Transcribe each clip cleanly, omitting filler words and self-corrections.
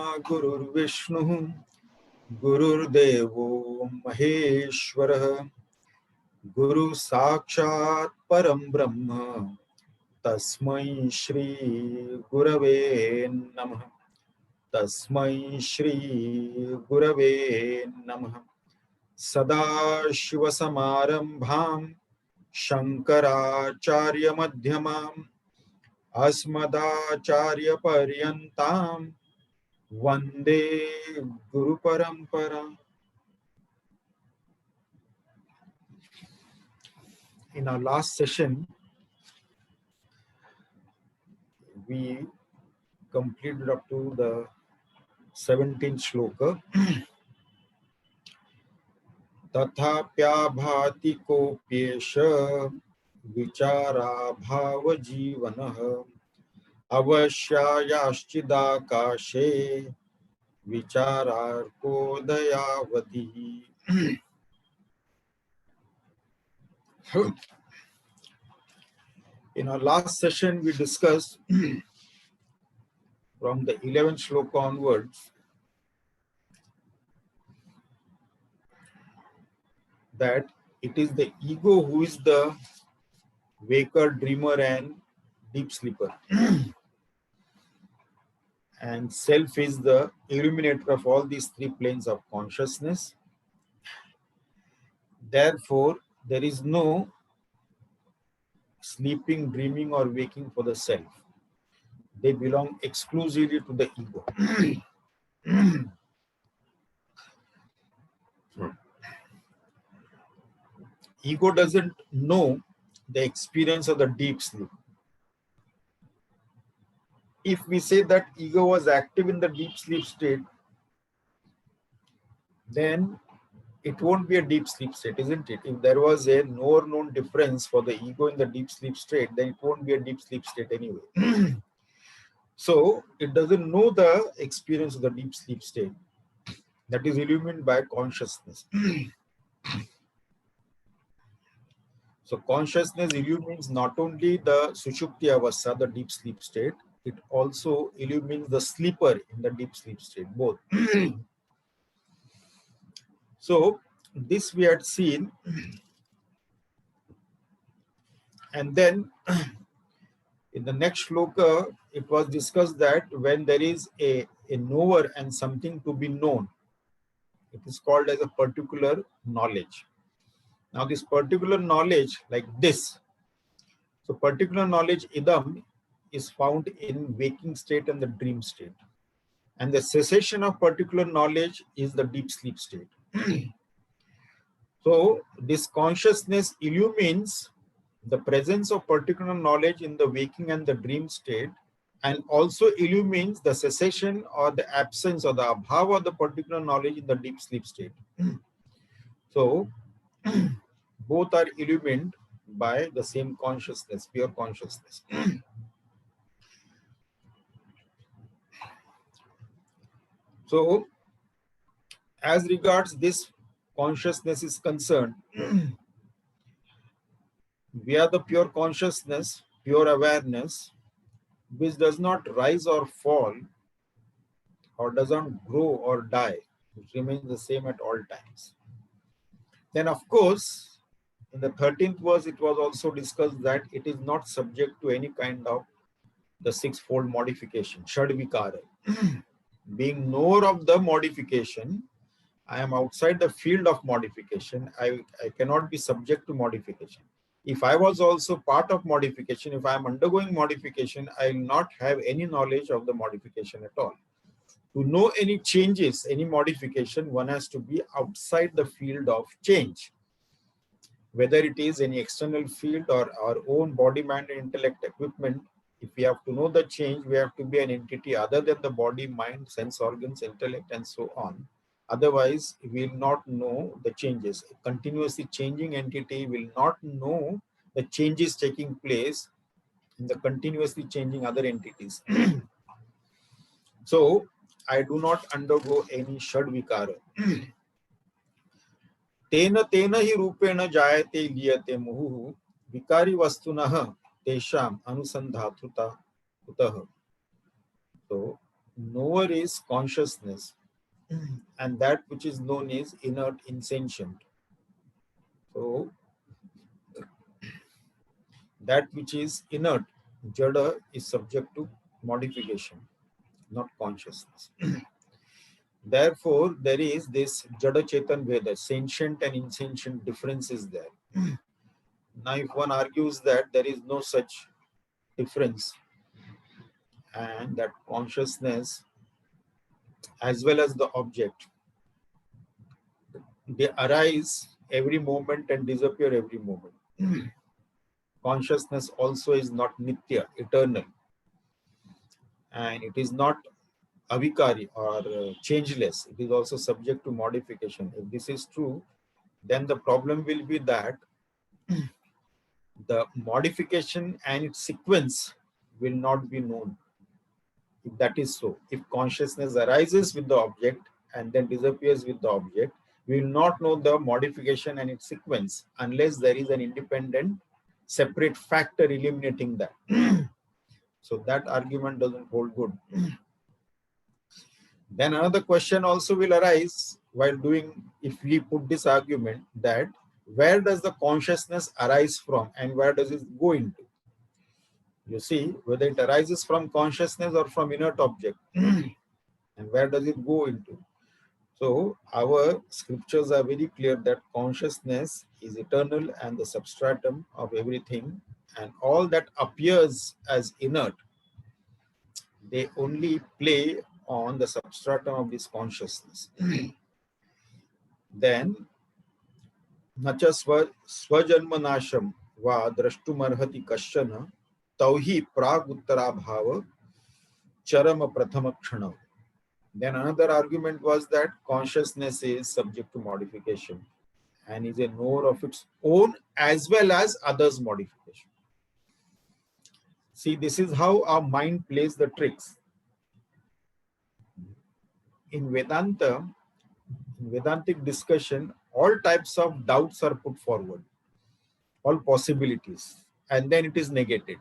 गुरुर्विष्णुः गुरुर्देवो महेश्वरः गुरु साक्षात् परं ब्रह्म तस्मै श्री गुरवे नमः। तस्मै श्री गुरवे नमः। सदाशिवसमारम्भां शङ्कराचार्यमध्यमाम् अस्मदाचार्यपर्यन्तां वन्दे गुरुपरम्पराम्। In our last session, we completed up to the 17th shloka. तथाप्याभाति कोप्येष विचाराभाव जीवनः अवश्यायाश्चिदाकाशे विचारार्कोदयावतिः। In our last session, we discussed from the 11th shloka onwards that it is the ego who is the waker, dreamer, and deep sleeper. And self is the illuminator of all these three planes of consciousness. Therefore, there is no sleeping, dreaming, or waking for the self. They belong exclusively to the ego. Ego doesn't know the experience of the deep sleep. If we say that ego was active in the deep sleep state, then it won't be a deep sleep state, isn't it? If there was a known difference for the ego in the deep sleep state, then it won't be a deep sleep state anyway. So it doesn't know the experience of the deep sleep state that is illumined by consciousness. So consciousness illumines not only the Sushupti Avastha, the deep sleep state, it also illumines the sleeper in the deep sleep state, both. So this we had seen, and then in the next shloka, it was discussed that when there is a knower and something to be known, it is called as a particular knowledge. Now this particular knowledge, like this, so particular knowledge idam is found in waking state and the dream state. And the cessation of particular knowledge is the deep sleep state. So this consciousness illumines the presence of particular knowledge in the waking and the dream state, and also illumines the cessation or the absence or the abhava of the particular knowledge in the deep sleep state. So both are illumined by the same consciousness, pure consciousness. So as regards this consciousness is concerned, we are the pure consciousness, pure awareness, which does not rise or fall, or doesn't grow or die, which remains the same at all times. Then of course, in the 13th verse, it was also discussed that it is not subject to any kind of the sixfold modification, Shadvikara. Being knower of the modification, I am outside the field of modification. I cannot be subject to modification. If I was also part of modification, if I am undergoing modification, I will not have any knowledge of the modification at all. To know any changes, any modification, one has to be outside the field of change. Whether it is any external field or our own body, mind, and intellect equipment, if we have to know the change, we have to be an entity other than the body, mind, sense organs, intellect, and so on. Otherwise, we will not know the changes. A continuously changing entity will not know the changes taking place in the continuously changing other entities. So, I do not undergo any Shadvikara. Tena tena hi rupena jayate liyate muhu vikari vastunah tesham anusandhatruta utah. So, knower is consciousness, and that which is known is inert, insentient. So that which is inert, jada, is subject to modification, not consciousness. Therefore, there is this jada chetan veda, sentient and insentient difference is there. Now, if one argues that there is no such difference and that consciousness as well as the object, they arise every moment and disappear every moment. Consciousness also is not nitya, eternal, and it is not avikari or changeless. It is also subject to modification. If this is true, then the problem will be that the modification and its sequence will not be known. If that is so, if consciousness arises with the object and then disappears with the object, we will not know the modification and its sequence unless there is an independent, separate factor eliminating that. So that argument doesn't hold good. Then another question also will arise while doing, if we put this argument, that where does the consciousness arise from and where does it go into? You see, whether it arises from consciousness or from inert object, and where does it go into? So our scriptures are very clear that consciousness is eternal and the substratum of everything, and all that appears as inert, they only play on the substratum of this consciousness. Then, nacha swajanmanasham va drashtumarhati kashana tauhi prag uttara bhava charama prathama kshana. Then another argument was that consciousness is subject to modification and is a knower of its own as well as others' modification. See, this is how our mind plays the tricks. In Vedanta, in Vedantic discussion, all types of doubts are put forward, all possibilities, and then it is negated.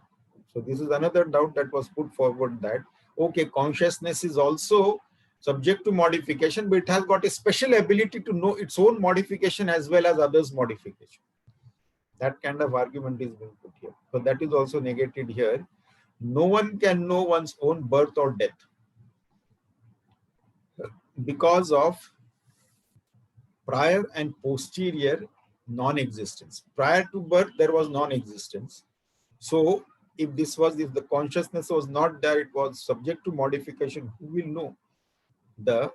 So this is another doubt that was put forward, that, okay, consciousness is also subject to modification, but it has got a special ability to know its own modification as well as others' modification. That kind of argument is being put here. So that is also negated here. No one can know one's own birth or death because of prior and posterior non-existence. Prior to birth, there was non-existence. So if the consciousness was not there, it was subject to modification, who will know the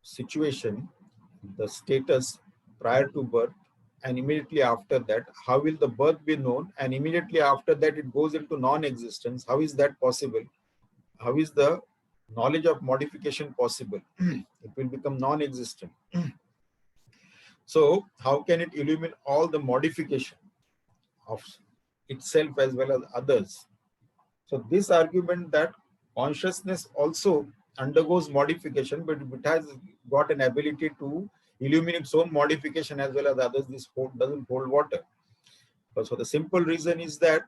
situation, the status prior to birth and immediately after that? How will the birth be known? And immediately after that, it goes into non-existence. How is that possible? How is the knowledge of modification possible? It will become non-existent. So how can it illumine all the modification of itself as well as others? So this argument that consciousness also undergoes modification, but it has got an ability to illuminate its own modification as well as others, this doesn't hold water. So the simple reason is that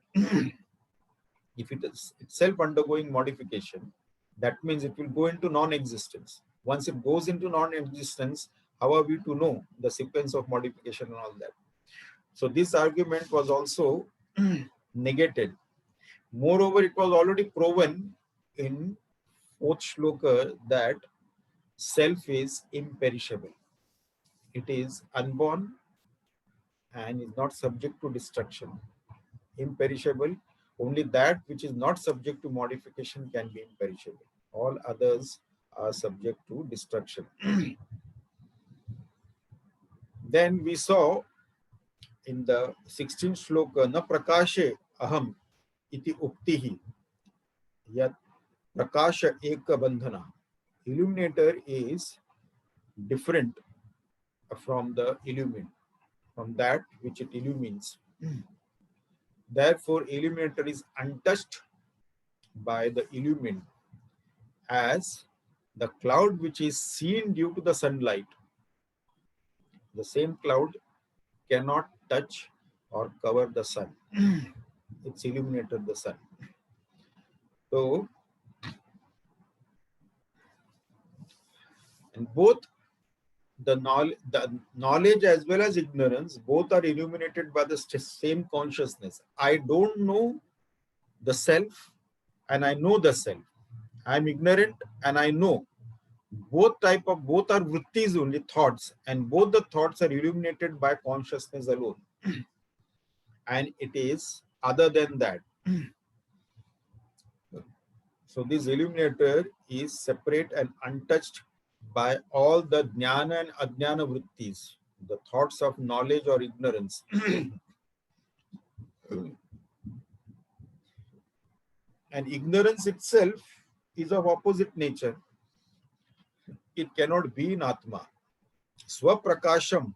if it is itself undergoing modification, that means it will go into non-existence. Once it goes into non-existence, how are we to know the sequence of modification and all that? So this argument was also negated. Moreover, it was already proven in 4th shloka that self is imperishable. It is unborn and is not subject to destruction. Imperishable, only that which is not subject to modification can be imperishable. All others are subject to destruction. Then we saw in the 16th shloka, na prakashe aham iti uktihi yat prakasha eka bandhana. Illuminator is different from the illumined, from that which it illumines. Therefore, illuminator is untouched by the illumined, as the cloud which is seen due to the sunlight. The same cloud cannot touch or cover the sun. It's illuminated the sun. So And both the knowledge as well as ignorance, both are illuminated by the same consciousness. I don't know the self and I know the self. I am ignorant and I know. Both are vrittis only, thoughts, and both the thoughts are illuminated by consciousness alone. And it is other than that. So this illuminator is separate and untouched by all the jnana and ajnana vrittis, the thoughts of knowledge or ignorance. And ignorance itself is of opposite nature. It cannot be in Atma. Swaprakasham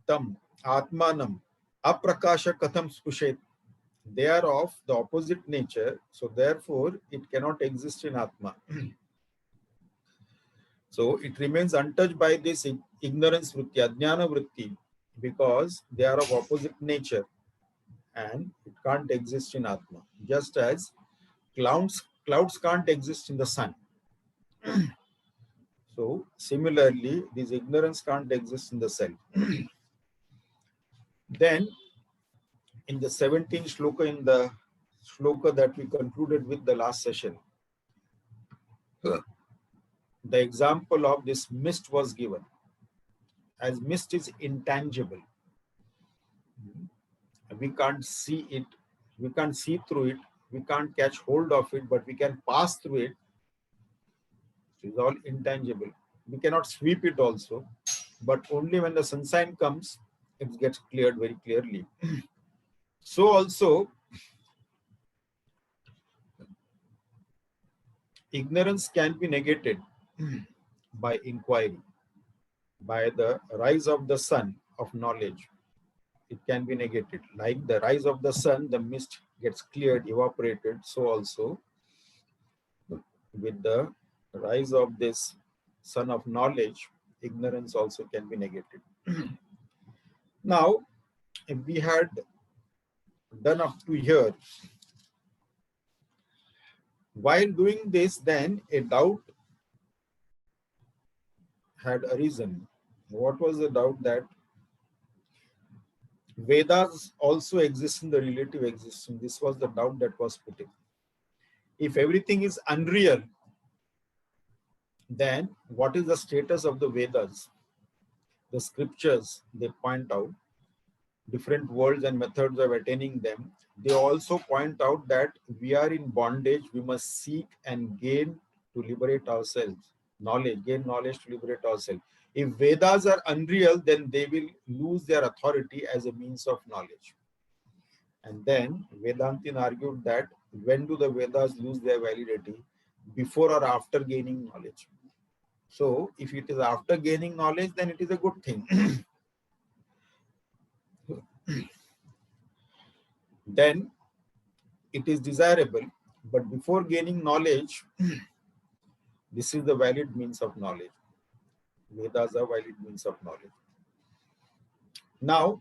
tam atmanam aprakasha katham spushet. They are of the opposite nature, so therefore it cannot exist in Atma. So it remains untouched by this ignorance vritti, ajnana vritti, because they are of opposite nature and it can't exist in Atma. Just as clouds can't exist in the sun. So similarly, this ignorance can't exist in the self. Then in the 17th shloka, in the shloka that we concluded with the last session, the example of this mist was given. As mist is intangible. We can't see it, we can't see through it, we can't catch hold of it, but we can pass through it. It is all intangible. We cannot sweep it also, but only when the sunshine comes, it gets cleared very clearly. So also, ignorance can be negated by inquiry, by the rise of the sun of knowledge. It can be negated. Like the rise of the sun, the mist gets cleared, evaporated. So also, with the rise of this sun of knowledge, ignorance also can be negated. Now, if we had done up to here, while doing this, then a doubt had arisen. What was the doubt? That Vedas also exist in the relative existence. This was the doubt that was put in. If everything is unreal, then what is the status of the Vedas? The scriptures, they point out different worlds and methods of attaining them. They also point out that we are in bondage. We must seek and gain to liberate ourselves. Gain knowledge to liberate ourselves. If Vedas are unreal, then they will lose their authority as a means of knowledge. And then Vedantin argued that when do the Vedas lose their validity? Before or after gaining knowledge. So if it is after gaining knowledge, then it is a good thing. Then it is desirable, but before gaining knowledge, this is the valid means of knowledge. Vedas are valid means of knowledge. Now,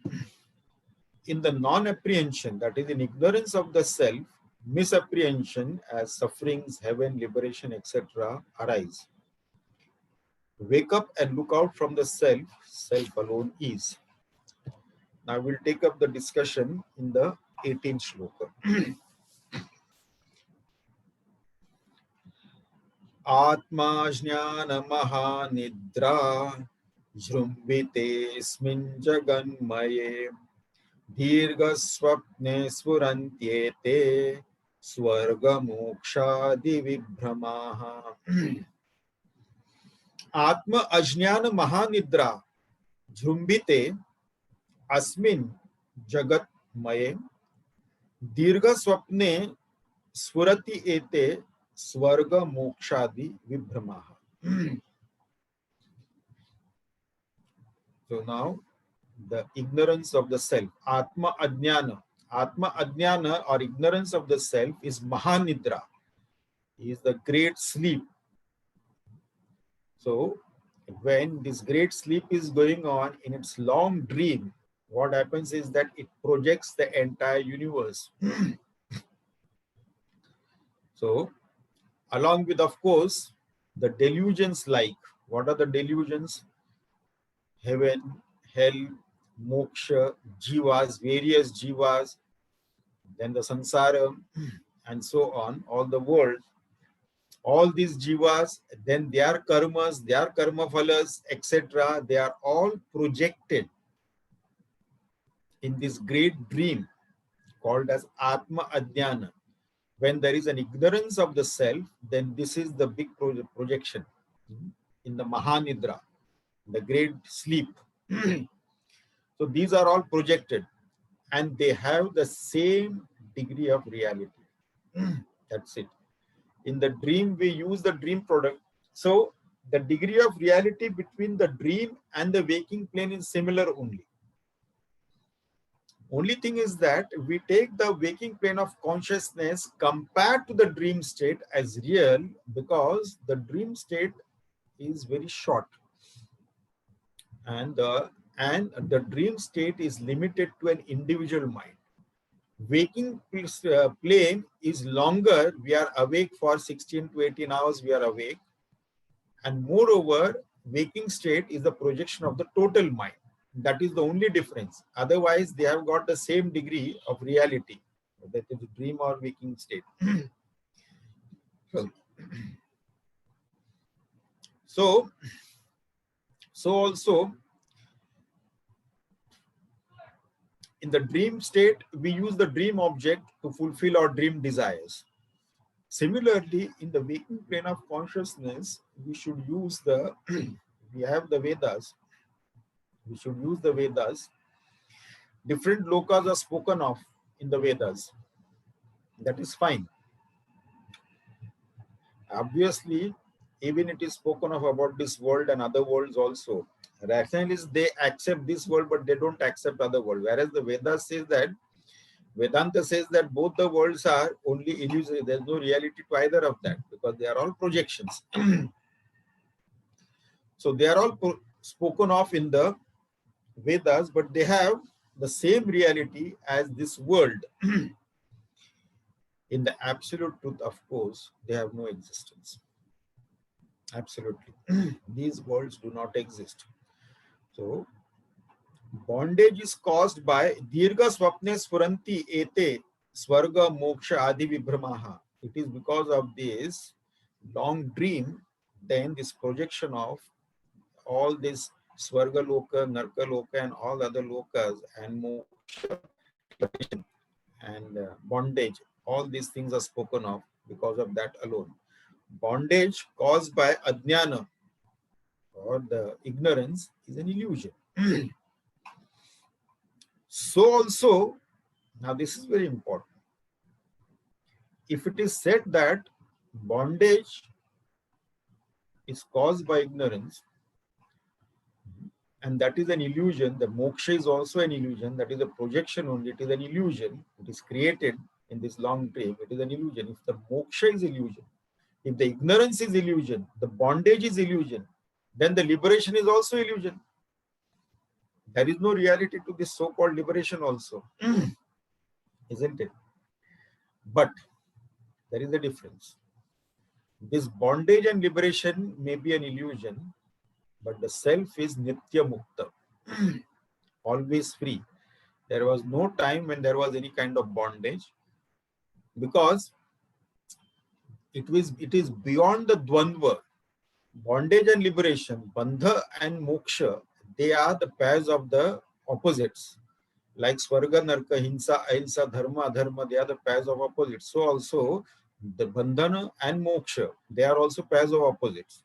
in the non-apprehension, that is in ignorance of the self, misapprehension as sufferings, heaven, liberation, etc. arise. Wake up and look out from the self. Self alone is. Now we'll take up the discussion in the 18th shloka. Atma jnana mahanidra jrumbitesmin jaganmaye dirgha swapne sfurantyete swarga mokshadi vibhramaha. Atma ajnana mahanidra jrumbite asmin jagat maye dirgha swapne sfurati ete swarga mokshadi vibhramaha. So now the ignorance of the self, atma ajnana or ignorance of the self is mahanidra, is the great sleep. So when this great sleep is going on in its long dream, what happens is that it projects the entire universe. So along with, of course, the delusions like What are the delusions? Heaven, hell, moksha, jivas, various jivas, then the samsara, and so on, all the world, all these jivas, then their karmas, their karma phalas, etc., they are all projected in this great dream called as Atma Adhyana. When there is an ignorance of the self, then this is the big projection in the Mahanidra, the great sleep. So these are all projected and they have the same degree of reality. That's it. In the dream, we use the dream product. So the degree of reality between the dream and the waking plane is similar only. Only thing is that we take the waking plane of consciousness compared to the dream state as real because the dream state is very short and the dream state is limited to an individual mind. Waking plane is longer. We are awake for 16 to 18 hours. We are awake. And moreover, waking state is the projection of the total mind. That is the only difference. Otherwise, they have got the same degree of reality. That is dream or waking state. So also, in the dream state, we use the dream object to fulfill our dream desires. Similarly, in the waking plane of consciousness, we should use the, we have the Vedas, we should use the Vedas. Different lokas are spoken of in the Vedas. That is fine. Obviously, even it is spoken of about this world and other worlds also. Rationalists, they accept this world, but they don't accept other world. Whereas the Vedas says that, Vedanta says that both the worlds are only illusory. There's no reality to either of that because they are all projections. So they are all spoken of in the Vedas, but they have the same reality as this world. In the absolute truth, of course, they have no existence. Absolutely. These worlds do not exist. So, bondage is caused by Dirgha Swapne Sfuranti Ete Swarga Moksha Adi Vibhramaha. It is because of this long dream, then this projection of all this Swarga Loka, Narka Loka, and all other lokas, and moksha and bondage, all these things are spoken of because of that alone. Bondage caused by Ajnana or the ignorance is an illusion. So also, now this is very important. If it is said that bondage is caused by ignorance, and that is an illusion, the moksha is also an illusion, that is a projection only, it is an illusion, it is created in this long dream, it is an illusion. If the moksha is illusion, if the ignorance is illusion, the bondage is illusion, then the liberation is also illusion. There is no reality to this so-called liberation also, isn't it? But there is a difference. This bondage and liberation may be an illusion, but the self is nitya mukta, always free. There was no time when there was any kind of bondage because it is beyond the dvandva. Bondage and liberation, bandha and moksha, they are the pairs of the opposites. Like Swarga, Narka, Hinsa, Ahimsa, Dharma, Adharma, they are the pairs of opposites. So also the bandhana and moksha, they are also pairs of opposites.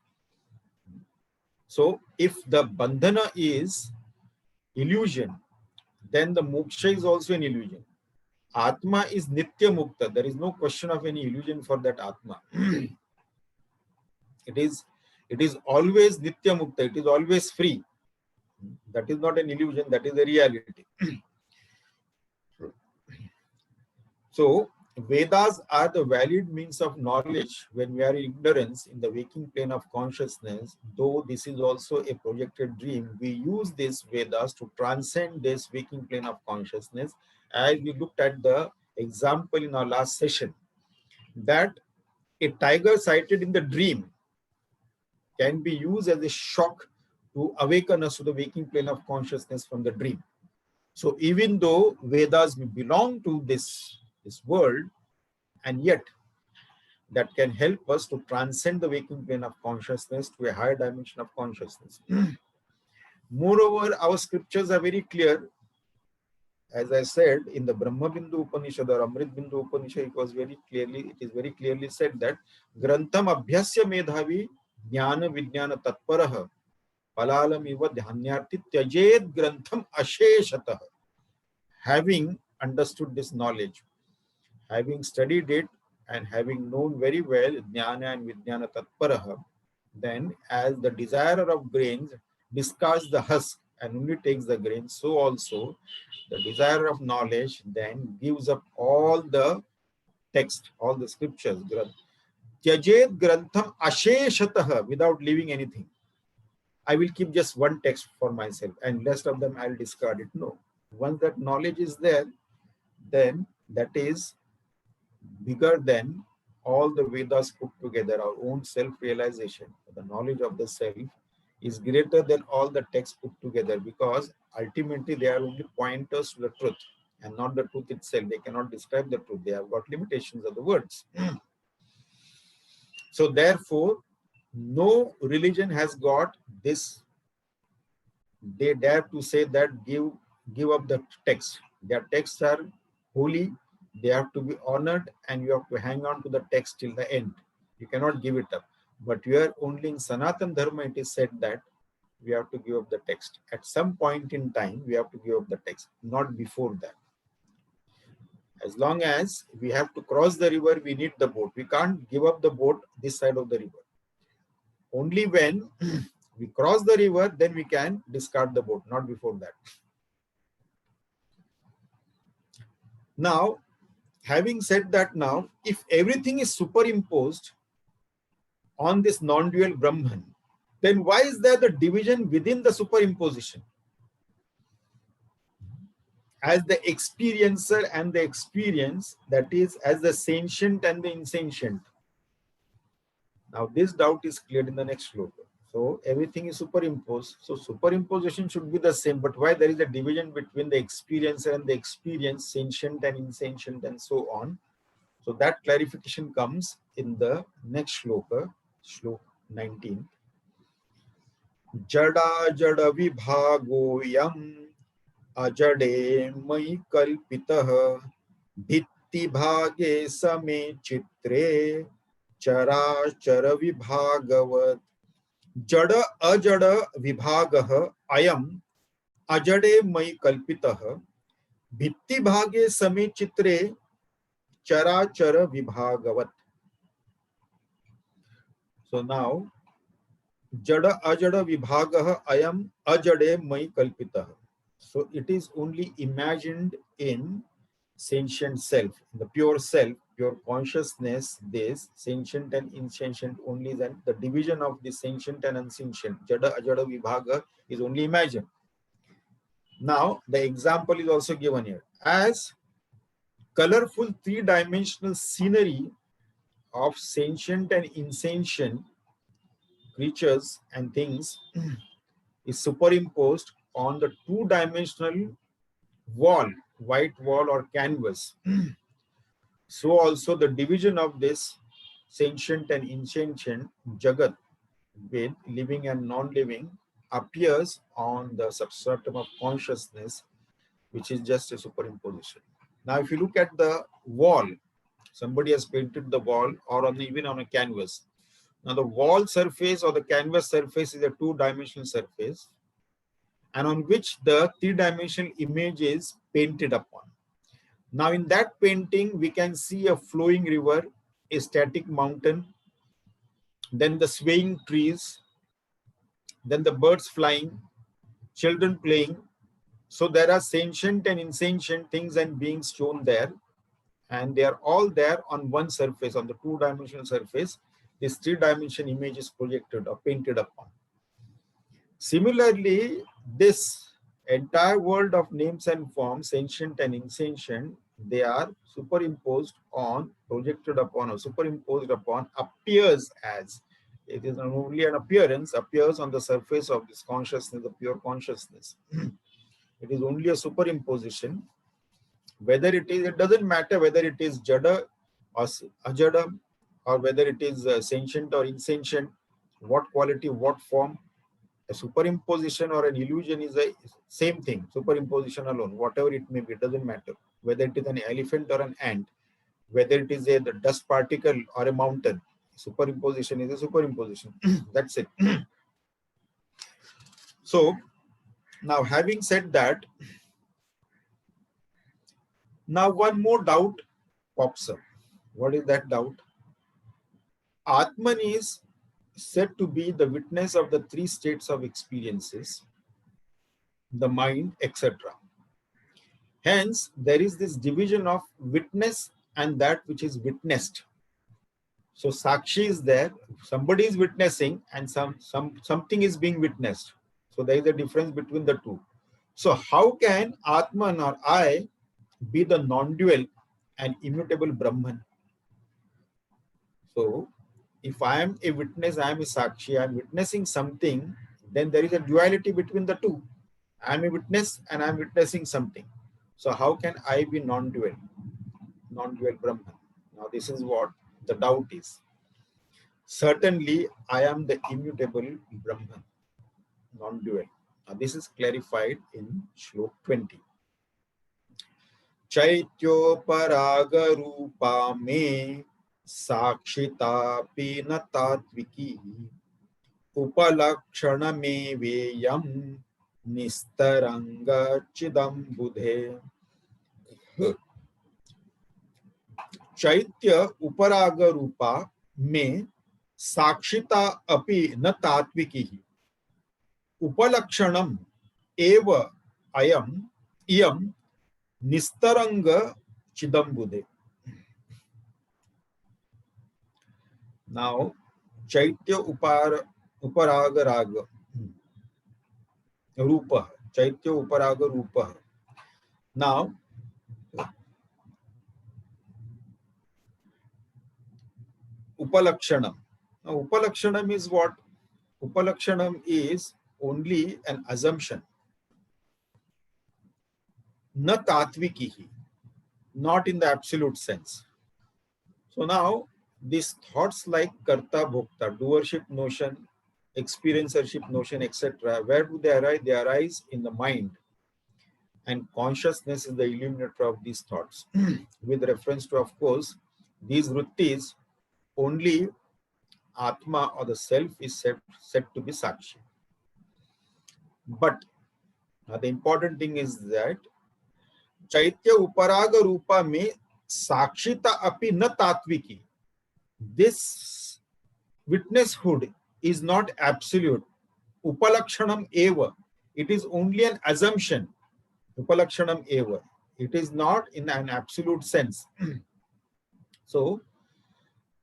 So if the bandhana is illusion, then the moksha is also an illusion. Atma is nitya mukta. There is no question of any illusion for that Atma. It is always nitya mukta. It is always free. That is not an illusion. That is a reality. So Vedas are the valid means of knowledge when we are in ignorance in the waking plane of consciousness. Though this is also a projected dream, we use these Vedas to transcend this waking plane of consciousness. As we looked at the example in our last session, that a tiger sighted in the dream can be used as a shock to awaken us to the waking plane of consciousness from the dream. So even though Vedas belong to this world, and yet that can help us to transcend the waking plane of consciousness to a higher dimension of consciousness. Moreover, our scriptures are very clear. As I said, in the Brahma Bindu Upanishad or Amrit Bindu Upanishad, it is very clearly said that Grantham Abhyasya Medhavi Jnana Vijnana Tatparaha Palalam Iva Dhanyarti Tyajed Grantham Asheshatah. Having understood this knowledge, having studied it, and having known very well Jnana and Vijnana Tatparaha, then as the desirer of grains discards the husk and only takes the grain, so also the desire of knowledge then gives up all the text, all the scriptures. Tyajed Grantham Asheshatah, without leaving anything. I will keep just one text for myself and rest of them I'll discard it. No. Once that knowledge is there, then that is bigger than all the Vedas put together. Our own self-realization, the knowledge of the self, is greater than all the texts put together, because ultimately they are only pointers to the truth and not the truth itself. They cannot describe the truth. They have got limitations of the words. So therefore, no religion has got this. They dare to say that give up the text. Their texts are holy. They have to be honored, and you have to hang on to the text till the end. You cannot give it up. But here only in Sanatan Dharma it is said that we have to give up the text. At some point in time, we have to give up the text, not before that. As long as we have to cross the river, we need the boat. We can't give up the boat this side of the river. Only when we cross the river, then we can discard the boat, not before that. Now, having said that, now, if everything is superimposed on this non-dual Brahman, then why is there the division within the superimposition? As the experiencer and the experience, that is, as the sentient and the insentient. Now, this doubt is cleared in the next sloka. So, everything is superimposed. So, superimposition should be the same, but why there is a division between the experiencer and the experience, sentient and insentient, and so on? So, that clarification comes in the next sloka, sloka 19. Jada jada vibhago yam ajade mai kalpitah bhitti bhage same chitre chara chara vibhagavat. Jada ajada vibhagah ayam ajade mai kalpitah bhitti bhage same chitre chara chara vibhagavat. So now, Jada ajada vibhagah ayam ajade mai kalpitah. So it is only imagined in sentient self, the pure self, pure consciousness. This sentient and insentient only, that the division of the sentient and unsentient, Jada ajada vibhaga, is only imagined. Now the example is also given here. As colorful three-dimensional scenery of sentient and insentient creatures and things is superimposed on the two-dimensional wall, white wall or canvas. So also the division of this sentient and insentient Jagat, with living and non-living, appears on the substratum of consciousness, which is just a superimposition. Now if you look at the wall, somebody has painted the wall, or even on a canvas. Now the wall surface or the canvas surface is a two-dimensional surface, and on which the three-dimensional image is painted upon. Now in that painting, we can see a flowing river, a static mountain, then the swaying trees, then the birds flying, children playing. So there are sentient and insentient things and beings shown there, and they are all there on one surface, on the two-dimensional surface. This three-dimensional image is projected or painted upon. Similarly, this entire world of names and forms, sentient and insentient, they are superimposed on, projected upon, or superimposed upon, appears as It is only an appearance, appears on the surface of this consciousness, the pure consciousness. It is only a superimposition. Whether it doesn't matter whether it is jada or ajada, or whether it is sentient or insentient, what quality, what form. A superimposition or an illusion is the same thing. Superimposition alone, whatever it may be, it doesn't matter. Whether it is an elephant or an ant, whether it is a the dust particle or a mountain, superimposition is a superimposition. That's it. So now, having said that, now one more doubt pops up. What is that doubt? Atman is said to be the witness of the three states of experiences, the mind, etc. Hence, there is this division of witness and that which is witnessed. So Sakshi is there, somebody is witnessing, and something is being witnessed. So there is a difference between the two. So how can Atman or I be the non-dual and immutable Brahman? So if I am a witness, I am a Sakshi, I am witnessing something, then there is a duality between the two. I am a witness and I am witnessing something. So how can I be non-dual Brahman? Now this is what the doubt is. Certainly, I am the immutable Brahman, non-dual. Now this is clarified in Shlok 20. Chaityoparāga rūpā me sakshita pina tatviki upalakshana me veyam nistaranga chidam budhe. Chaitya uparaga rupa me sakshita api na tatvikihi upalakshanam eva ayam iyam nistaranga chidambudhe. Now, Chaitya uparaga raga rupa, Chaitya uparaga rupa. Now, upalakshanam. Now, upalakshanam is what? Upalakshanam is only an assumption. Na tatvikihi, not in the absolute sense. So now, these thoughts like karta bhokta, doership notion, experiencership notion, etc., where do they arise? They arise in the mind. And consciousness is the illuminator of these thoughts. With reference to, of course, these vrittis, only Atma or the self is said to be Sakshi. But the important thing is that Chaitya uparaga rupa me sakshita api na tatviki. This witnesshood is not absolute. Upalakshanam eva. It is only an assumption. Upalakshanam eva. It is not in an absolute sense. So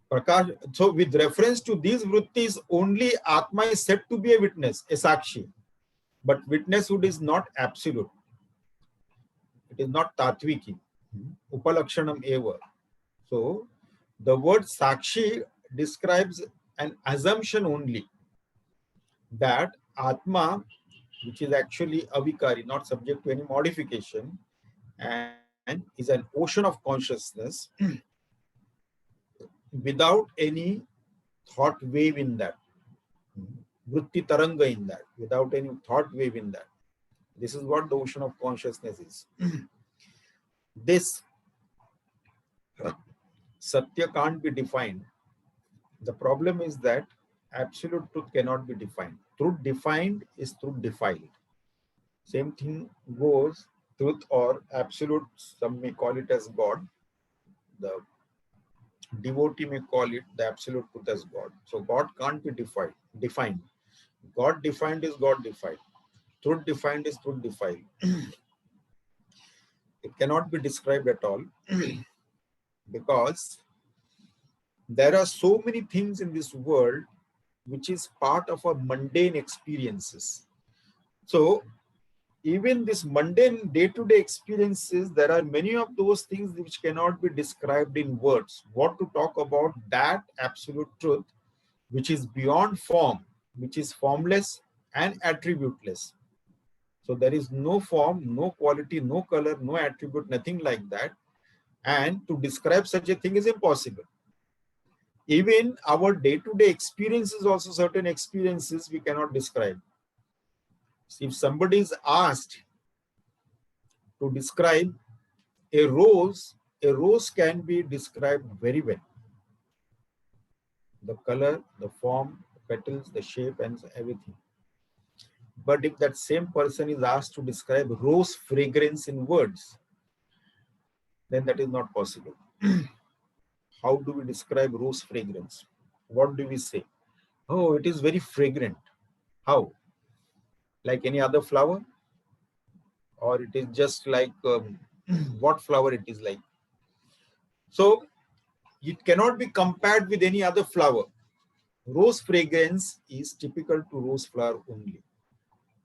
with reference to these vrittis, only Atma is said to be a witness, a Sakshi. But witnesshood is not absolute. It is not Tatviki. Upalakshanam eva. So the word Sakshi describes an assumption only that Atma, which is actually avikari, not subject to any modification, and is an ocean of consciousness without any thought wave in that, vritti taranga in that, without any thought wave in that. This is what the ocean of consciousness is. This Satya can't be defined. The problem is that absolute truth cannot be defined. Truth defined is truth defiled. Same thing goes, truth or absolute, some may call it as God. The devotee may call it the absolute truth as God. So God can't be defined. God defined is God defined. Truth defined is truth defined. It cannot be described at all because there are so many things in this world which is part of our mundane experiences. So even this mundane day-to-day experiences, there are many of those things which cannot be described in words. What to talk about that absolute truth, which is beyond form, which is formless and attributeless. So there is no form, no quality, no color, no attribute, nothing like that. And to describe such a thing is impossible. Even our day-to-day experiences, also certain experiences we cannot describe. If somebody is asked to describe a rose can be described very well. The color, the form, the petals, the shape, and everything. But if that same person is asked to describe rose fragrance in words, then that is not possible. How do we describe rose fragrance? What do we say? Oh, it is very fragrant. How? Like any other flower? Or it is just like what flower it is like? So it cannot be compared with any other flower. Rose fragrance is typical to rose flower only.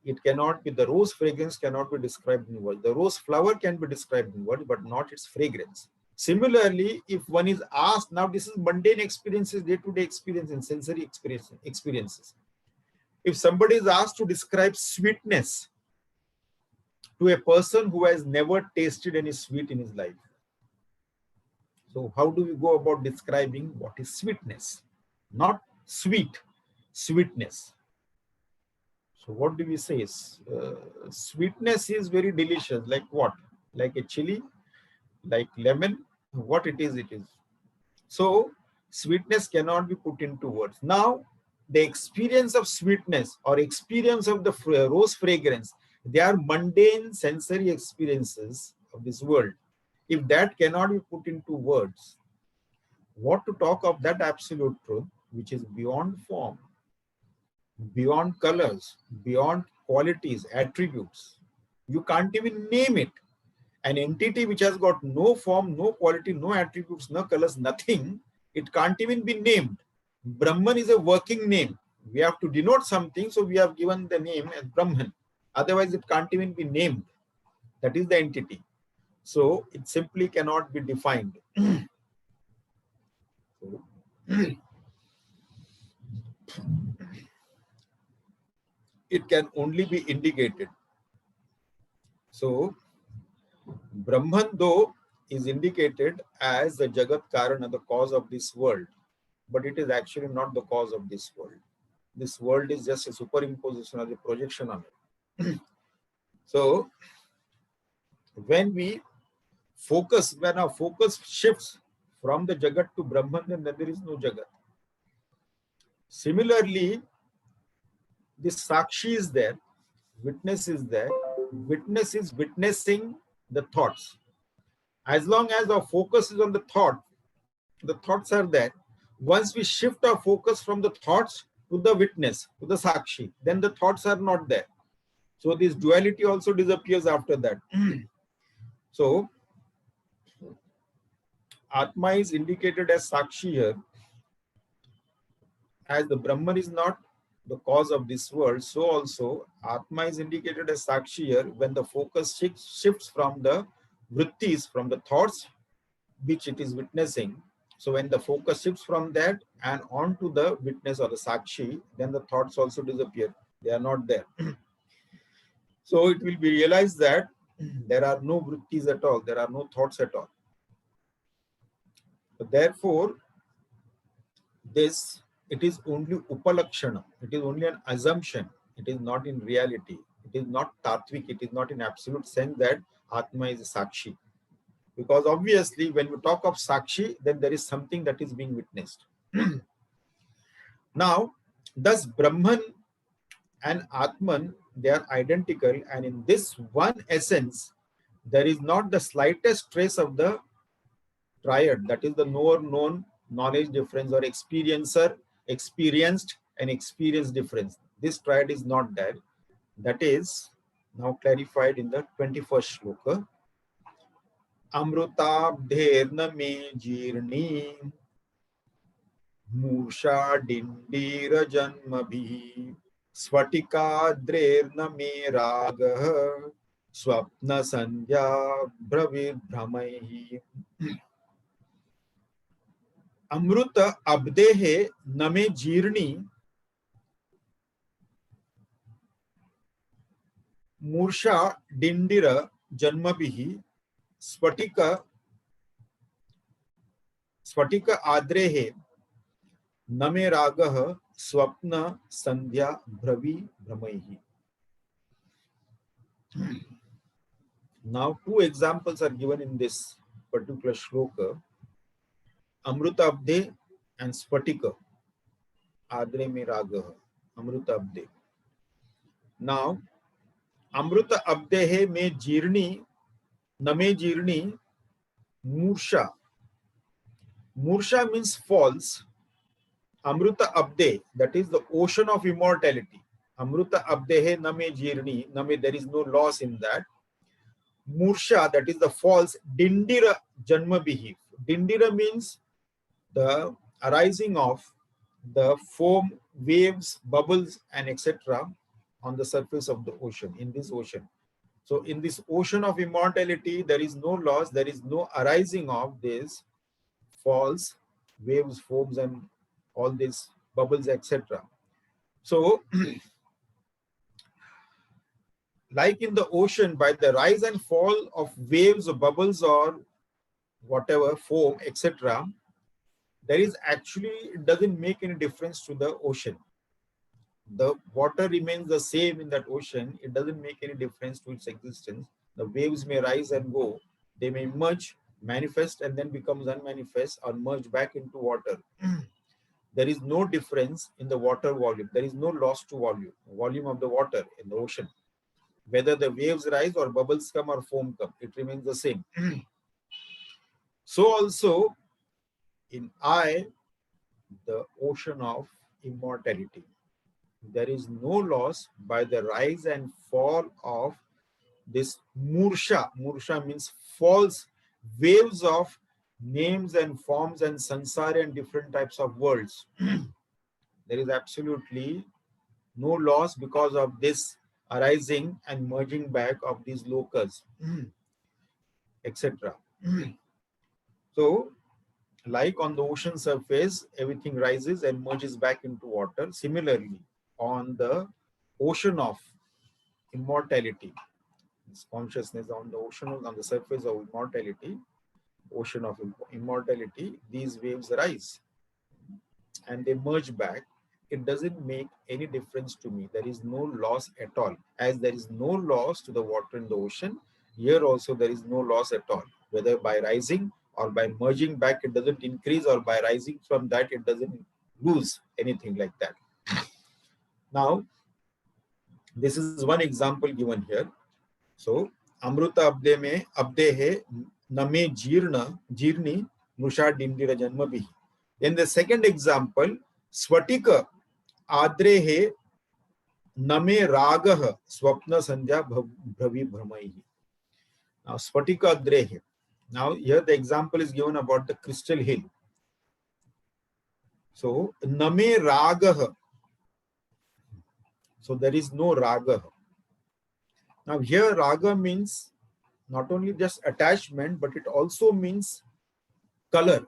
It cannot be, the rose fragrance cannot be described in words. The rose flower can be described in words, but not its fragrance. Similarly, if one is asked, now this is mundane experiences, day-to-day experience and sensory experiences. If somebody is asked to describe sweetness to a person who has never tasted any sweet in his life, so how do we go about describing what is sweetness? Not sweet, sweetness. So what do we say? Sweetness is very delicious. Like what? Like a chili, like lemon. What it is, it is. So sweetness cannot be put into words. Now, the experience of sweetness or experience of the rose fragrance, they are mundane sensory experiences of this world. If that cannot be put into words, what to talk of that absolute truth, which is beyond form, beyond colors, beyond qualities, attributes. You can't even name it. An entity which has got no form, no quality, no attributes, no colors, nothing, it can't even be named. Brahman is a working name. We have to denote something, so we have given the name as Brahman. Otherwise, it can't even be named. That is the entity. So it simply cannot be defined. It can only be indicated. So Brahman, though, is indicated as the Jagat Karana, the cause of this world, but it is actually not the cause of this world. This world is just a superimposition or a projection on it. So when we focus, when our focus shifts from the Jagat to Brahman, then there is no Jagat. Similarly, this Sakshi is there, witness is there, witness is witnessing the thoughts. As long as our focus is on the thoughts are there. Once we shift our focus from the thoughts to the witness, to the Sakshi, then the thoughts are not there. So this duality also disappears after that. So Atma is indicated as Sakshi here. As the Brahman is not the cause of this world, so also Atma is indicated as Sakshi here when the focus shifts from the vrittis, from the thoughts which it is witnessing. So when the focus shifts from that and on to the witness or the Sakshi, then the thoughts also disappear. They are not there. So it will be realized that there are no vrittis at all. There are no thoughts at all. So therefore, it is only upalakshana. It is only an assumption. It is not in reality. It is not tatvik. It is not in absolute sense that Atma is a Sakshi. Because obviously, when we talk of Sakshi, then there is something that is being witnessed. Now, thus Brahman and Atman, they are identical. And in this one essence, there is not the slightest trace of the triad. That is the knower, known, knowledge difference, or experiencer, experienced, and experience difference. This triad is not there. That is now clarified in the 21st shloka. Amrutabdherna me jirni Musha dindira janmabhi Svatikadrerna me raga Swapna sandhya bravir bhramaihi. अमृत अब्देहे नमे जीर्णी मूर्षा डिंडिर जन्मभिः स्फटिक स्फटिक आद्रेः नमे रागः स्वप्न संध्या भ्रवी भ्रमैः. Now two examples are given in this particular shloka, Amruta Abde and Spatika. Adre me Ragah, Amruta Abde. Now, Amruta Abdehe me Jirni, Name Jirni, Mursha. Mursha means false. Amruta Abde, that is the ocean of immortality. Amruta Abdehe Name Jirni, Name, there is no loss in that. Mursha, that is the false. Dindira Janmabihi. Dindira means the arising of the foam, waves, bubbles, and etc. on the surface of the ocean, in this ocean. So in this ocean of immortality, there is no loss, there is no arising of this falls, waves, foams, and all these bubbles, etc. So, like in the ocean, by the rise and fall of waves or bubbles or whatever, foam, etc., there is actually, it doesn't make any difference to the ocean. The water remains the same in that ocean. It doesn't make any difference to its existence. The waves may rise and go. They may merge, manifest, and then becomes unmanifest or merge back into water. There is no difference in the water volume. There is no loss to volume of the water in the ocean. Whether the waves rise or bubbles come or foam come, it remains the same. So also in I, the ocean of immortality, there is no loss by the rise and fall of this Mursha. Mursha means false waves of names and forms and sansara and different types of worlds. There is absolutely no loss because of this arising and merging back of these lokas, etc. So, like on the ocean surface, everything rises and merges back into water. Similarly, on the ocean of immortality, this consciousness on the ocean, on the surface of immortality, ocean of immortality, these waves rise and they merge back. It doesn't make any difference to me. There is no loss at all. As there is no loss to the water in the ocean, here also there is no loss at all. Whether by rising or by merging back, it doesn't increase, or by rising from that, it doesn't lose anything like that. Now, this is one example given here. So, Amruta Abde me Abde he Name Jirni Nusha Dindira Janmabihi. In the second example, Swatika Adre he Name Ragah Swapna Sandhya Bhavi Bhramaihi. Now, Swatika Adre he. Now, here the example is given about the crystal hill. So, Name Ragah. So, there is no Raga. Now, here Raga means not only just attachment, but it also means color.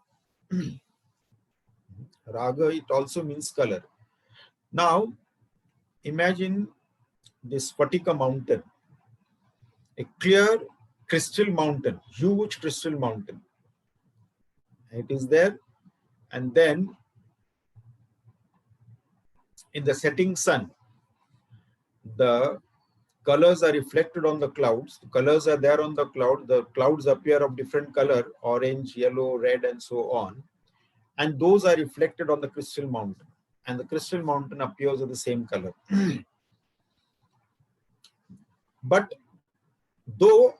Raga, it also means color. Now, imagine this Spatika mountain, a clear crystal mountain, huge crystal mountain. It is there, and then in the setting sun, the colors are reflected on the clouds. The colors are there on the cloud. The clouds appear of different color, orange, yellow, red, and so on. And those are reflected on the crystal mountain. And the crystal mountain appears of the same color. But though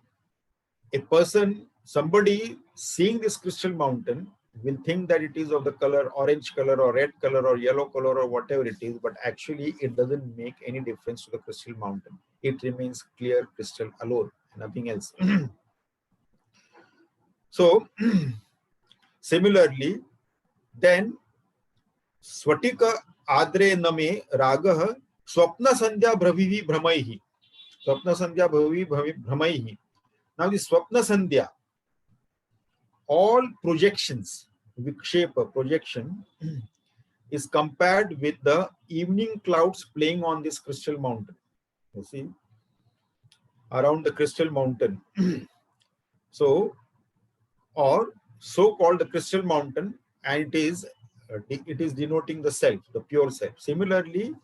a person, somebody seeing this crystal mountain will think that it is of the color orange color or red color or yellow color or whatever it is, but actually it doesn't make any difference to the crystal mountain. It remains clear crystal alone, nothing else. So, similarly, then Swatika Adre Name Ragah Swapna Sandhya Bhavivi Bhramaihi. Swapna Sandhya Bhavivi Bhramaihi. Now, the Swapna Sandhya, all projections vikshepa, projection, is compared with the evening clouds playing on this crystal mountain. You see, around the crystal mountain. So, or so-called the crystal mountain, and it is denoting the self, the pure self. Similarly,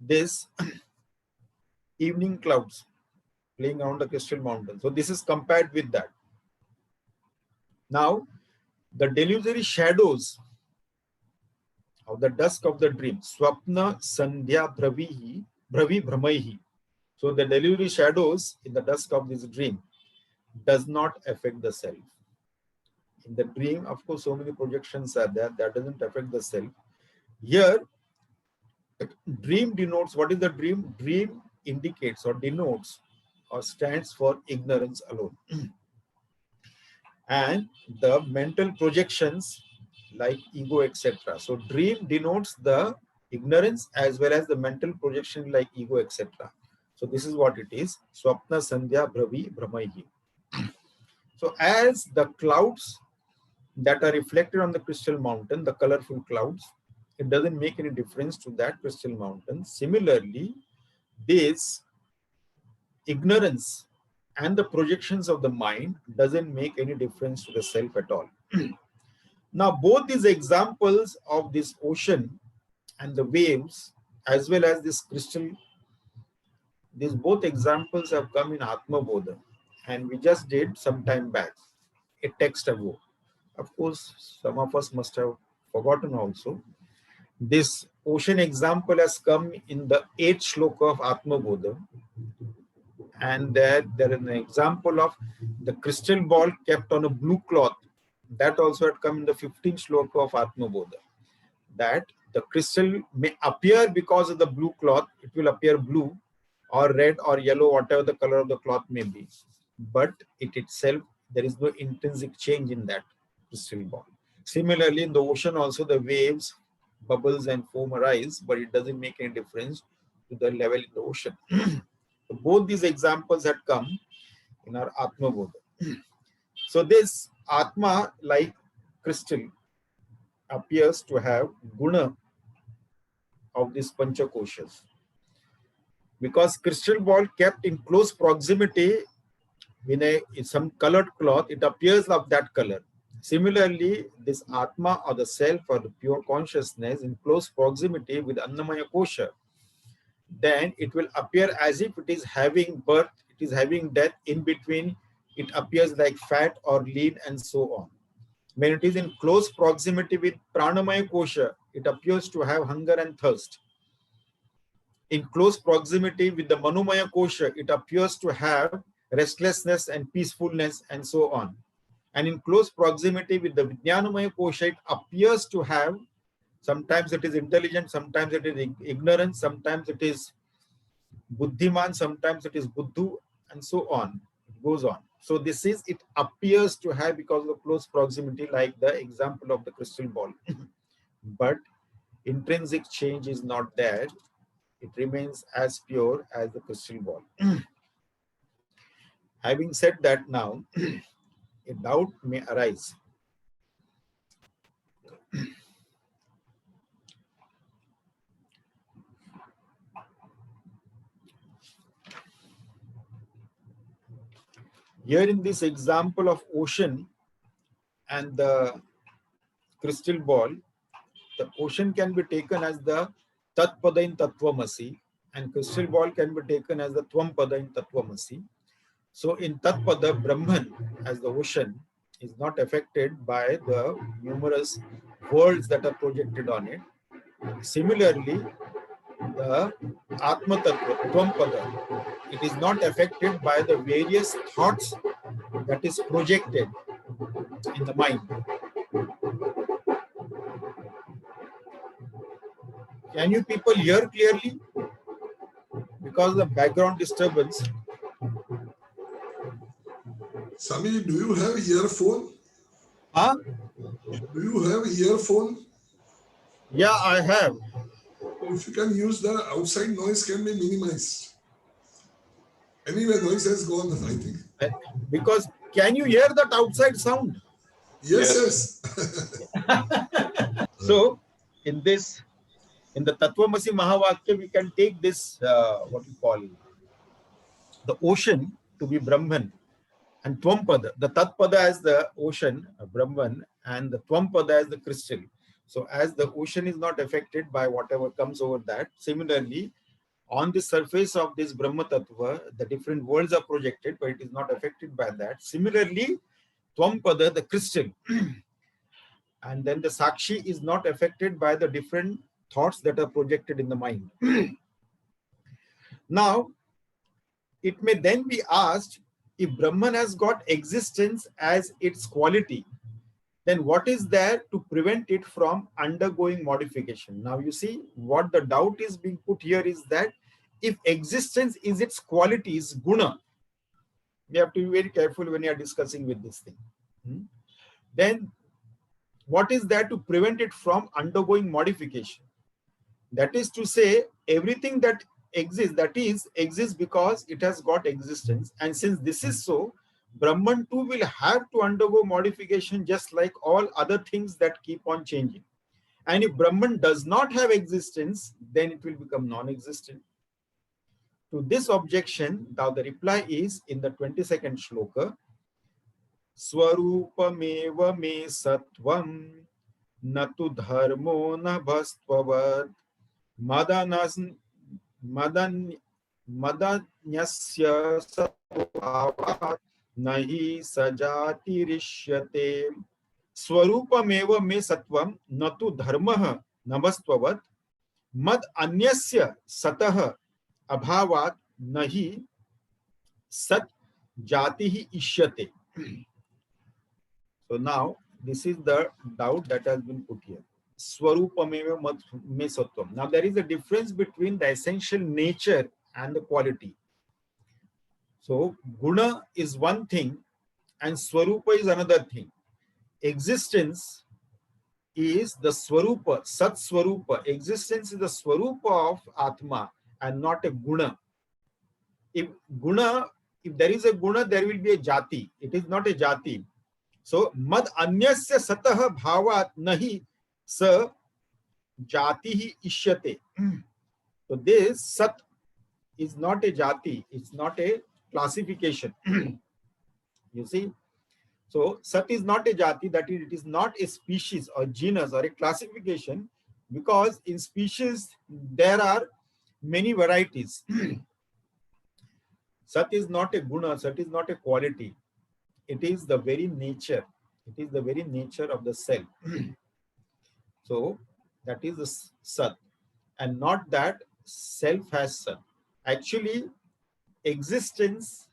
this evening clouds playing around the crystal mountain. So this is compared with that. Now, the delusory shadows of the dusk of the dream, swapna sandhya bhravi bramaihi. So the delusory shadows in the dusk of this dream does not affect the self. In the dream, of course, so many projections are there, that doesn't affect the self. Here, dream denotes, what is the dream? Dream indicates or denotes or stands for ignorance alone. And the mental projections like ego, etc. So dream denotes the ignorance as well as the mental projection like ego, etc. So this is what it is. Swapna sandhya bhravi bramaihi. So as the clouds that are reflected on the crystal mountain, the colorful clouds, it doesn't make any difference to that crystal mountain. Similarly, this ignorance and the projections of the mind doesn't make any difference to the self at all. Now, both these examples of this ocean and the waves, as well as this crystal, these both examples have come in Atma Bodha, and we just did some time back, a text ago. Of course, some of us must have forgotten also. This ocean example has come in the 8th shloka of Atma Bodha, and there is an example of the crystal ball kept on a blue cloth. That also had come in the 15th shloka of Atma Bodha. That the crystal may appear because of the blue cloth, it will appear blue or red or yellow, whatever the color of the cloth may be. But it itself, there is no intrinsic change in that crystal ball. Similarly, in the ocean also, the waves, bubbles and foam arise, but it doesn't make any difference to the level in the ocean. So both these examples had come in our Atma Bodha. So this Atma, like crystal, appears to have guna of these panchakoshas. Because crystal ball kept in close proximity with some colored cloth, it appears of that color. Similarly, this Atma or the self or the pure consciousness in close proximity with Annamaya Kosha, then it will appear as if it is having birth, it is having death in between, it appears like fat or lean and so on. When it is in close proximity with Pranamaya Kosha, it appears to have hunger and thirst. In close proximity with the Manomaya Kosha, it appears to have restlessness and peacefulness and so on. And in close proximity with the Vijnanamaya Kosha, it appears to have, sometimes it is intelligent, sometimes it is ignorant, sometimes it is Buddhiman, sometimes it is Buddhu, and so on. It goes on. So this is, it appears to have because of close proximity, like the example of the crystal ball. But intrinsic change is not there. It remains as pure as the crystal ball. Having said that, now, a doubt may arise. Here in this example of ocean and the crystal ball, the ocean can be taken as the Tatpada in Tattvamasi, and crystal ball can be taken as the Tvampada in Tattvamasi. So in Tatpada, Brahman, as the ocean, is not affected by the numerous worlds that are projected on it. Similarly, the Atma Tattva, Tvampada, it is not affected by the various thoughts that is projected in the mind. Can you people hear clearly? Because of the background disturbance. Swami, do you have earphone? Huh? Do you have earphone? Yeah, I have. If you can use the outside noise can be minimized. Anyway, noise has gone, I think. Because can you hear that outside sound? Yes. So, in this, in the Tattvamasi Mahavakya, we can take this, what you call, the ocean to be Brahman, and Twampada, the Tatpada as the ocean, Brahman, and the Twampada as the crystal. So, as the ocean is not affected by whatever comes over that, similarly, on the surface of this Brahma Tattva, the different worlds are projected, but it is not affected by that. Similarly, Twampada, the crystal, and then the Sakshi is not affected by the different thoughts that are projected in the mind. Now, it may then be asked, if Brahman has got existence as its quality, then what is there to prevent it from undergoing modification? Now you see, what the doubt is being put here is that if existence is its quality, is guna, we have to be very careful when you are discussing with this thing. Then what is there to prevent it from undergoing modification? That is to say, everything that exists, exists because it has got existence. And since this is so, Brahman too will have to undergo modification just like all other things that keep on changing. And if Brahman does not have existence, then it will become non-existent. To this objection, now the reply is in the 22nd shloka, Swarupameva me satvam natu dharmo na bhastvavat madanas madanyasya sabhavat nahi sajatirishyate Swarupameva me satvam natu dharmah nabhastvavat mad anyasya satah abhavat nahi sat jatihi ishyate. So now this is the doubt that has been put here. Swarupameva me satvam. Now there is a difference between the essential nature and the quality. So guna is one thing and swarupa is another thing. Existence is the swarupa, sat swarupa. Existence is the swarupa of Atma and not a guna. If there is a guna, there will be a jati. It is not a jati. So, mad anyasya satah bhavat nahi sa jatihi ishyate. So, this sat is not a jati. It's not a classification. You see? So, sat is not a jati. That is, it is not a species or genus or a classification, because in species there are many varieties. Sat is not a guna. Sat is not a quality. It is the very nature. It is the very nature of the self. So that is the sat, and not that self has sat. Actually, existence,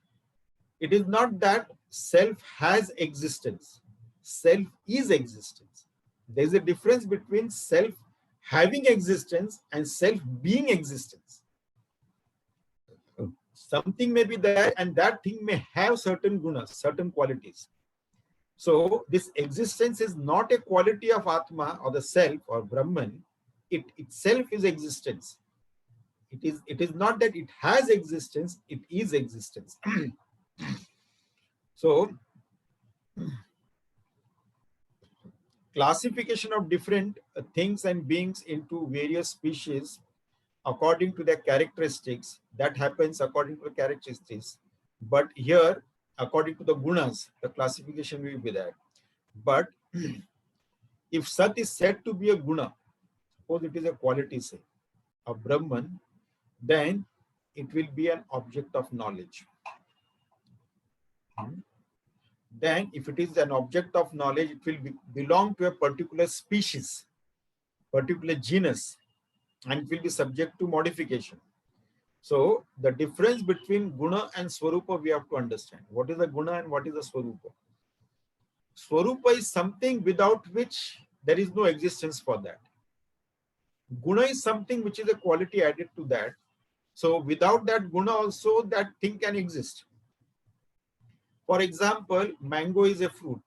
it is not that self has existence. Self is existence. There is a difference between self having existence and self being existence. Something may be there and that thing may have certain gunas, certain qualities. So this existence is not a quality of Atma or the self or Brahman. It itself is existence. It is not that it has existence, it is existence. So classification of different things and beings into various species according to their characteristics, that happens according to the characteristics. But here, according to the gunas, the classification will be that. But if Sat is said to be a guna, suppose it is a quality, say, of Brahman, then it will be an object of knowledge. Then if it is an object of knowledge, it will belong to a particular species, particular genus, and it will be subject to modification. So the difference between guna and swarupa we have to understand. What is a guna and what is a swarupa? Swarupa is something without which there is no existence for that. Guna is something which is a quality added to that. So without that guna also, that thing can exist. For example, mango is a fruit.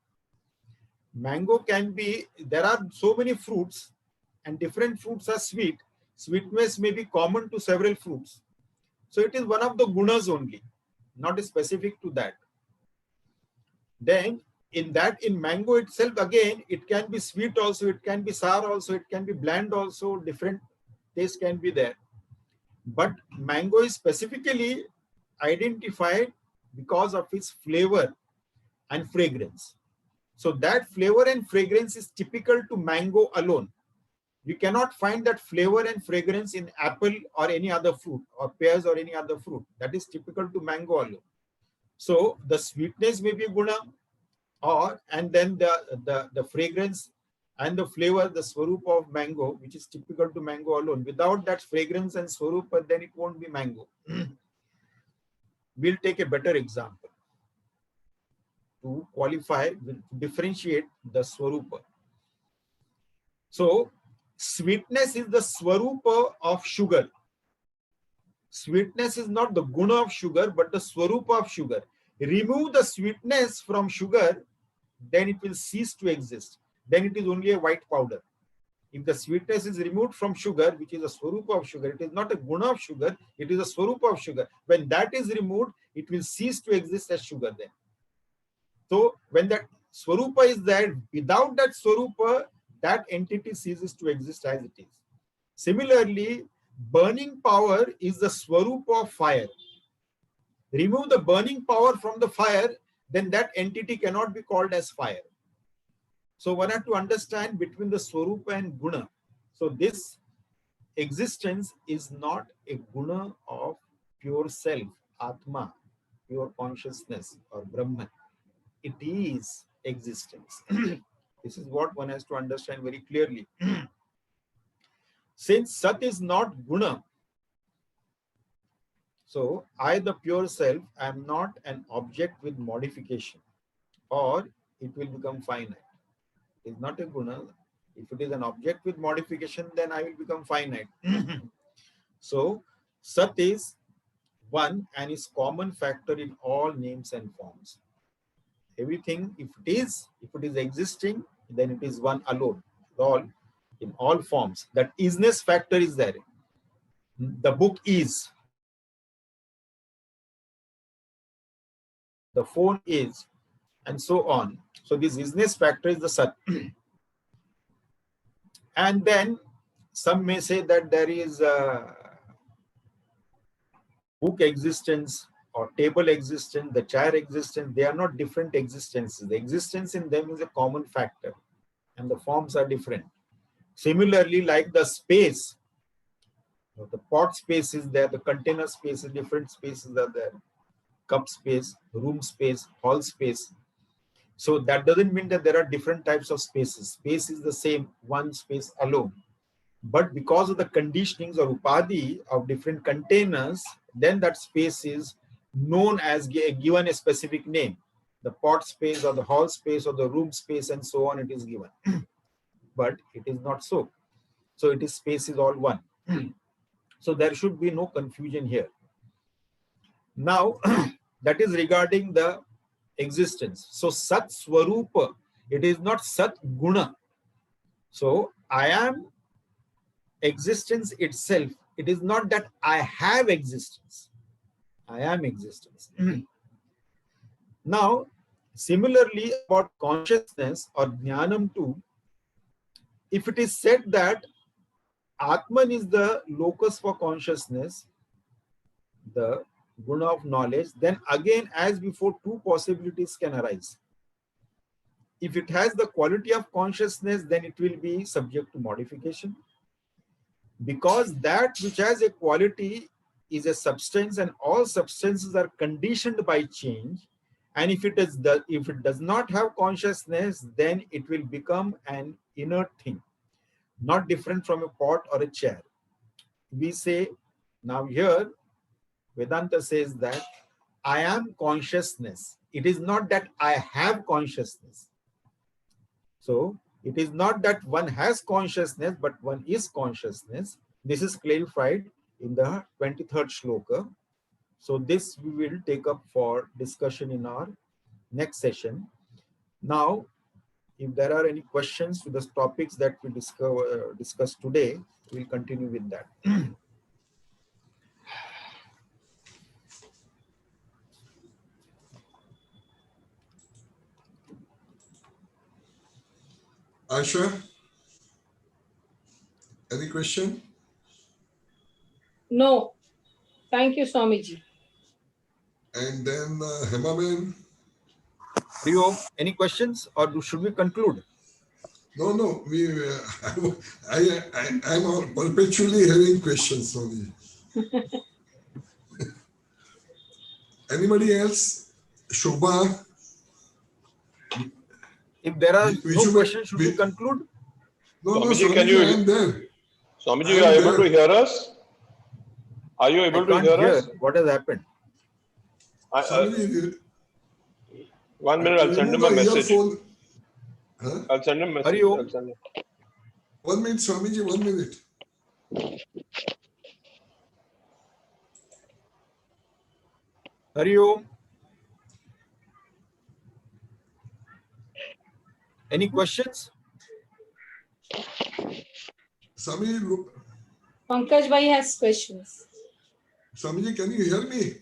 Mango can be, there are so many fruits and different fruits are sweet. Sweetness may be common to several fruits. So it is one of the gunas only, not specific to that. Then in mango itself, again, it can be sweet also, it can be sour also, it can be bland also, different taste can be there. But mango is specifically identified because of its flavor and fragrance. So that flavor and fragrance is typical to mango alone. You cannot find that flavor and fragrance in apple or any other fruit, or pears or any other fruit. That is typical to mango alone. So the sweetness may be guna, and then the fragrance and the flavor, the swarupa of mango, which is typical to mango alone. Without that fragrance and swarupa, then it won't be mango. We'll take a better example to qualify, to differentiate the swarupa. So sweetness is the swarupa of sugar. Sweetness is not the guna of sugar, but the swarupa of sugar. Remove the sweetness from sugar, then it will cease to exist. Then it is only a white powder. If the sweetness is removed from sugar, which is a swarupa of sugar, it is not a guna of sugar, it is a swarupa of sugar. When that is removed, it will cease to exist as sugar then. So when that swarupa is there, without that swarupa, that entity ceases to exist as it is. Similarly, burning power is the swarupa of fire. Remove the burning power from the fire, then that entity cannot be called as fire. So one has to understand between the swarupa and guna. So this existence is not a guna of pure self, atma, pure consciousness or Brahman. It is existence. This is what one has to understand very clearly. Since Sat is not guna, so I, the pure self, am not an object with modification, or it will become finite. It is not a guna. If it is an object with modification, then I will become finite. So Sat is one and is common factor in all names and forms. Everything, if it is existing, then it is one alone. All in all forms. That isness factor is there. The book is. The phone is, and so on. So this isness factor is the Sat. And then some may say that there is a book existence or table existence, the chair existence. They are not different existences. The existence in them is a common factor and the forms are different. Similarly, like the space, the pot space is there, the container space is different, spaces are there, cup space, room space, hall space. So that doesn't mean that there are different types of spaces. Space is the same, one space alone. But because of the conditionings or upadhi of different containers, then that space is known as given a specific name. The pot space or the hall space or the room space and so on, it is given. But it is not so. So it is space is all one. So there should be no confusion here. Now, that is regarding the existence. So Sat Swarupa, it is not Sat Guna. So I am existence itself. It is not that I have existence. I am existence. Now, similarly about consciousness or jnanam too, if it is said that Atman is the locus for consciousness, the guna of knowledge, then again, as before, two possibilities can arise. If it has the quality of consciousness, then it will be subject to modification. Because that which has a quality is a substance, and all substances are conditioned by change. And if it does not have consciousness, then it will become an inert thing, not different from a pot or a chair. We say, now here, Vedanta says that I am consciousness. It is not that I have consciousness. So it is not that one has consciousness, but one is consciousness. This is clarified in the 23rd shloka. So this we will take up for discussion in our next session. Now, if there are any questions to the topics that we discussed today, we'll continue with that. Asha, any question? No. Thank you, Swamiji. And then Hemaben. Rio, any questions or should we conclude? No. I'm perpetually having questions, Swami. Anybody else? Shobha? If there are no Viju, questions, should we conclude? No, Swamiji, can you? I am there. Swamiji, I you am are able there. to hear us? Are you I able to can't hear hear us? what has happened. Swamiji, 1 minute, I'll send remove him a the message. earphone. Huh? I'll send him a message. Hari Om. I'll send him. 1 minute, Swamiji, 1 minute. Hari Om. Any questions? Swamiji, look. Pankaj Bhai has questions. Swamiji, can you hear me?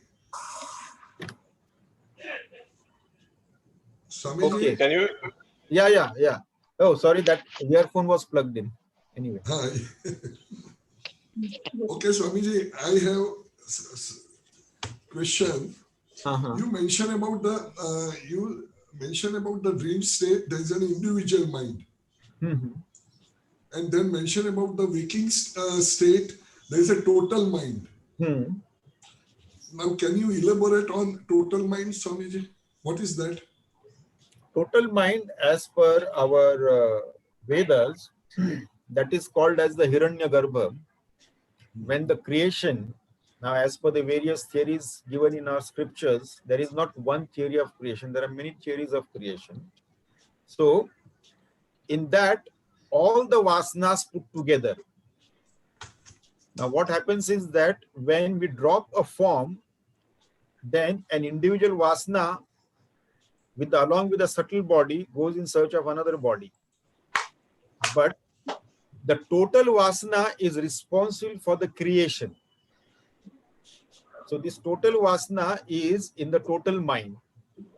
Swamiji? Okay. Can you? Yeah. Oh, sorry, that earphone was plugged in. Anyway. Okay, Swamiji, I have question. You mentioned about the dream state. There is an individual mind, and then mention about the waking state. There is a total mind. Now, can you elaborate on total mind, Swamiji? What is that? Total mind, as per our Vedas, that is called as the Hiranyagarbha. When the creation, now as per the various theories given in our scriptures, there is not one theory of creation, there are many theories of creation. So in that, all the vasanas put together. Now what happens is that when we drop a form, then an individual vasana along with a subtle body goes in search of another body. But the total vasana is responsible for the creation. So this total vasana is in the total mind.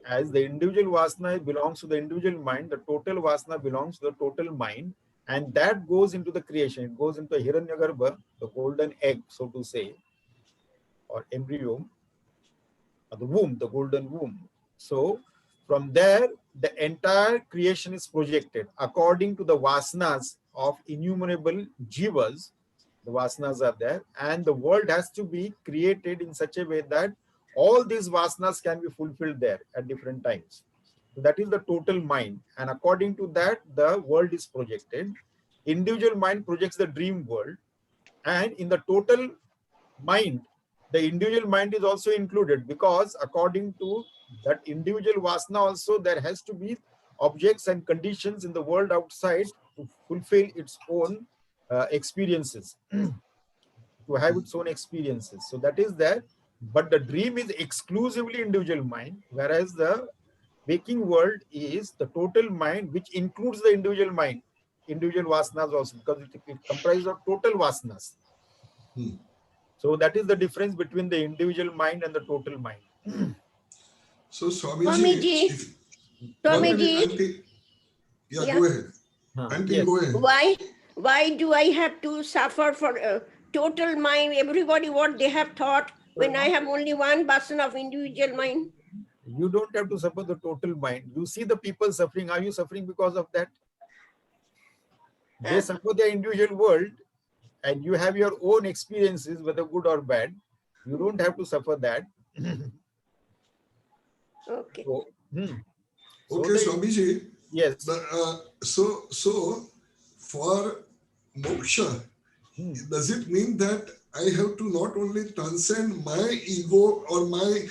As the individual vasana belongs to the individual mind, the total vasana belongs to the total mind, and that goes into the creation. It goes into Hiranyagarbha, the golden egg, so to say, or embryo, or the womb, the golden womb. So from there, the entire creation is projected according to the vasanas of innumerable jivas. The vasanas are there, and the world has to be created in such a way that all these vasanas can be fulfilled there at different times. So that is the total mind, and according to that, the world is projected. Individual mind projects the dream world, and in the total mind, the individual mind is also included, because according to that individual vasana also, there has to be objects and conditions in the world outside to fulfill its own experiences, to have its own experiences. So that is there, but the dream is exclusively individual mind, whereas the waking world is the total mind, which includes the individual mind, individual vasanas also, because it comprises of total vasanas. So that is the difference between the individual mind and the total mind. So Swamiji, Swamiji, go ahead. Auntie, Yes. go ahead. why do I have to suffer for total mind? Everybody what they have thought when I have only one person of individual mind. You don't have to suffer the total mind. You see the people suffering. Are you suffering because of that? They suffer their individual world, and you have your own experiences, whether good or bad. You don't have to suffer that. Okay. Okay, Swamiji. Yes. So for moksha, does it mean that I have to not only transcend my ego or my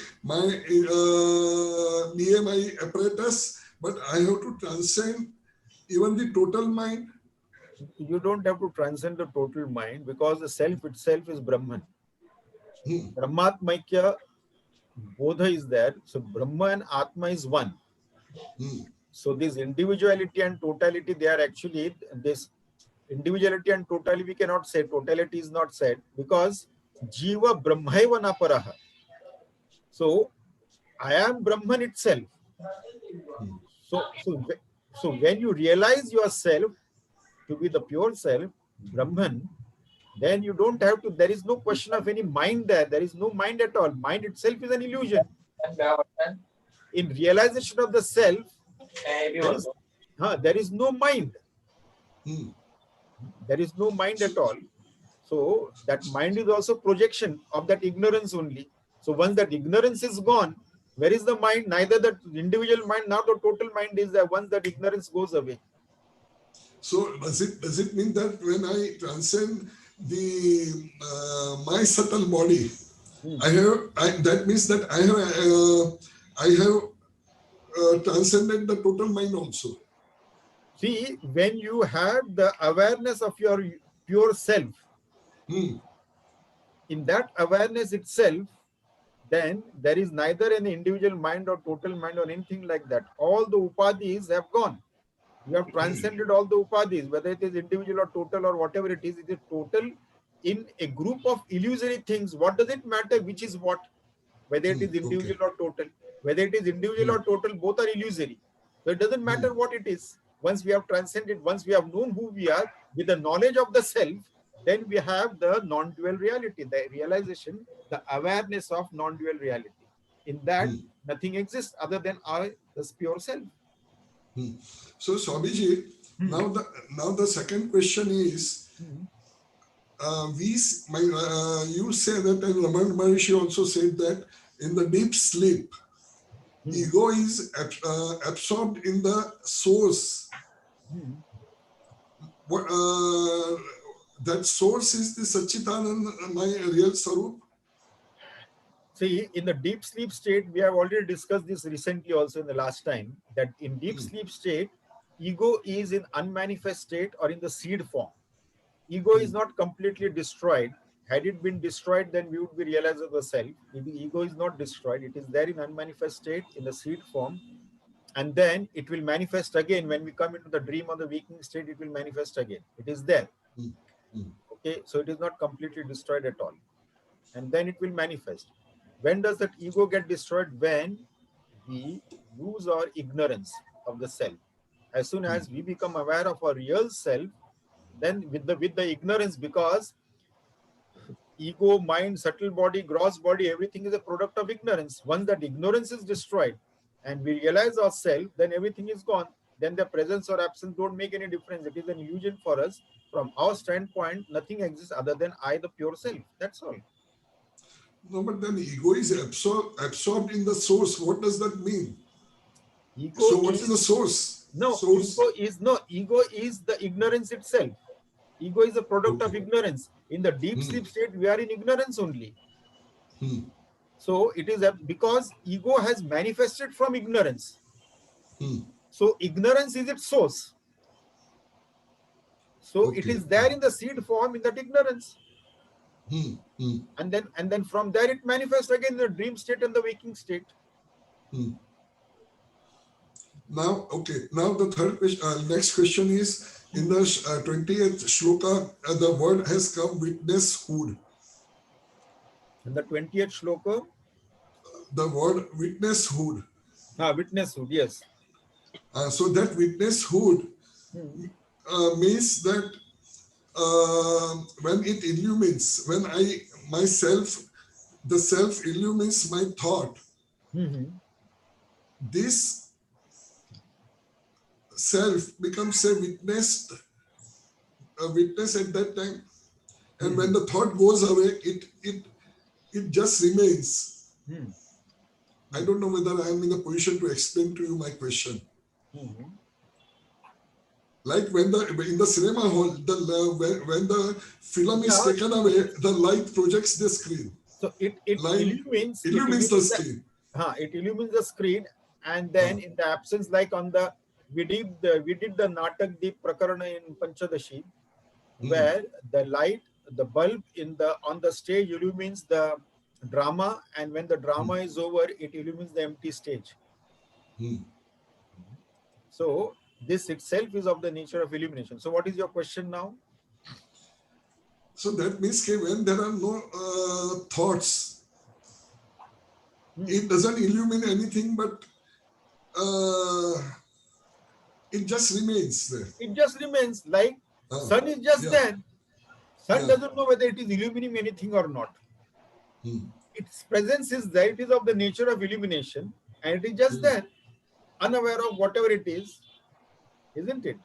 apparatus, but I have to transcend even the total mind? You don't have to transcend the total mind, because the self itself is Brahman. Brahmatmaikya Bodha is there. So Brahma and Atma is one. So this individuality and totality, they are actually, this individuality and totality, we cannot say, totality is not said, because Jiva Brahmaiva na paraha. So I am Brahman itself. So when you realize yourself to be the pure self, Brahman, then you don't have to, there is no question of any mind there. There is no mind at all. Mind itself is an illusion. In realization of the self, there is no mind. There is no mind at all. So that mind is also projection of that ignorance only. So once that ignorance is gone, where is the mind? Neither the individual mind nor the total mind is there once that ignorance goes away. So does it mean that when I transcend the my subtle body, that means that I have transcended the total mind also? See, when you have the awareness of your pure self, in that awareness itself, then there is neither an individual mind or total mind or anything like that. All the upadhis have gone. You have transcended all the upadhis, whether it is individual or total or whatever it is total in a group of illusory things. What does it matter which is what? Whether it is individual or total. Whether it is individual or total, both are illusory. So it doesn't matter what it is. Once we have transcended, once we have known who we are, with the knowledge of the self, then we have the non-dual reality, the realization, the awareness of non-dual reality. In that, nothing exists other than I, this pure self. So Swamiji, now the second question is, you say that, and Raman Maharishi also said that in the deep sleep, ego is absorbed in the source. That source is the Satchitanand, my real Sarup. See, in the deep sleep state, we have already discussed this recently also in the last time, that in deep sleep state, ego is in unmanifest state or in the seed form. Ego is not completely destroyed. Had it been destroyed, then we would be realized of the self. The ego is not destroyed. It is there in unmanifest state in the seed form. And then it will manifest again. When we come into the dream or the waking state, it will manifest again. It is there. Okay, so it is not completely destroyed at all. And then it will manifest. When does that ego get destroyed? When we lose our ignorance of the self. As soon as we become aware of our real self, then with the ignorance, because ego, mind, subtle body, gross body, everything is a product of ignorance. Once that ignorance is destroyed and we realize ourselves, then everything is gone. Then the presence or absence don't make any difference. It is an illusion for us. From our standpoint, nothing exists other than I, the pure self. That's all. No, but then ego is absorbed in the source. What does that mean? Ego so what is the source? No, source? Ego is the ignorance itself. Ego is a product of ignorance. In the deep sleep state, we are in ignorance only. So it is because ego has manifested from ignorance. So ignorance is its source. So it is there in the seed form in that ignorance. And then from there it manifests again in the dream state and the waking state. Now, now the third question, next question is, in the 20th shloka, the word has come witnesshood. In the 20th shloka? The word witnesshood. Witnesshood, yes. So that witnesshood means that when it illumines, when the self illumines my thought, this self becomes a witness at that time. And when the thought goes away, it just remains. I don't know whether I am in a position to explain to you my question. Like in the cinema hall, when the film is taken away, the light projects the screen. So it illumines the screen. It illumines the screen, and then in the absence, like on the we did the Natak Deep Prakarana in Panchadashi, where the light, the bulb on the stage illumines the drama, and when the drama is over, it illumines the empty stage. So this itself is of the nature of illumination. So what is your question now? So that means when there are no thoughts, it doesn't illumine anything, but it just remains there. It just remains like sun is just yeah. there. Sun Yeah. doesn't know whether it is illuminating anything or not. Its presence is there. It is of the nature of illumination, and it is just there, unaware of whatever it is, isn't it?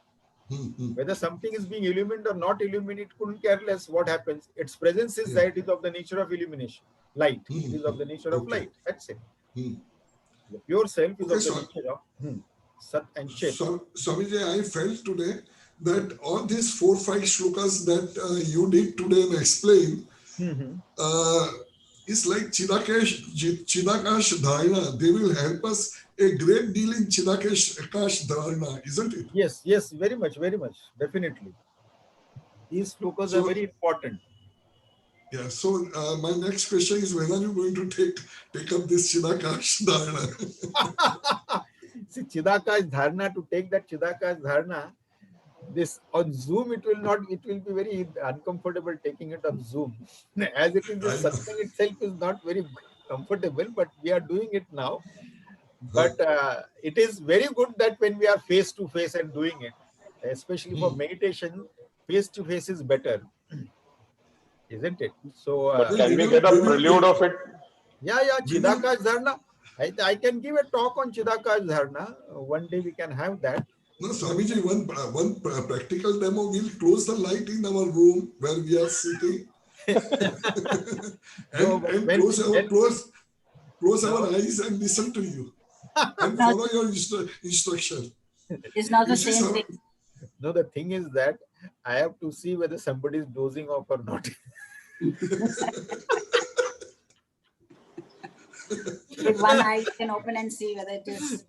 Whether something is being illuminated or not illuminated, it couldn't care less what happens. Its presence is there. It is of the nature of illumination, light. It is of the nature of light. That's it. The pure self is of the nature of Sat and Chit. So, Swamiji, I felt today that all these 4-5 shlokas that you did today and explained is like Chidakash Dharana. They will help us a great deal in Chidakash Dharana, isn't it? Yes, yes, very much, definitely. These shlokas are very important. Yeah, so my next question is, when are you going to take up this Chidakash Dharana? See, Chidakash Dharana, to take that Chidakash Dharana, this on Zoom, it will be very uncomfortable taking it on Zoom. As it is, the satsang itself is not very comfortable, but we are doing it now. But it is very good that when we are face to face and doing it, especially for meditation, face to face is better, isn't it? So, but can we get a prelude of it? Yeah, Chidakash Dharana. I can give a talk on Chidakash Dharana. One day we can have that. No, Swamiji, one practical demo. We'll close the light in our room where we are sitting, and close our eyes and listen to you and follow your instruction. It's not the same thing. No, the thing is that I have to see whether somebody is dozing off or not. With one eye, you can open and see whether it is.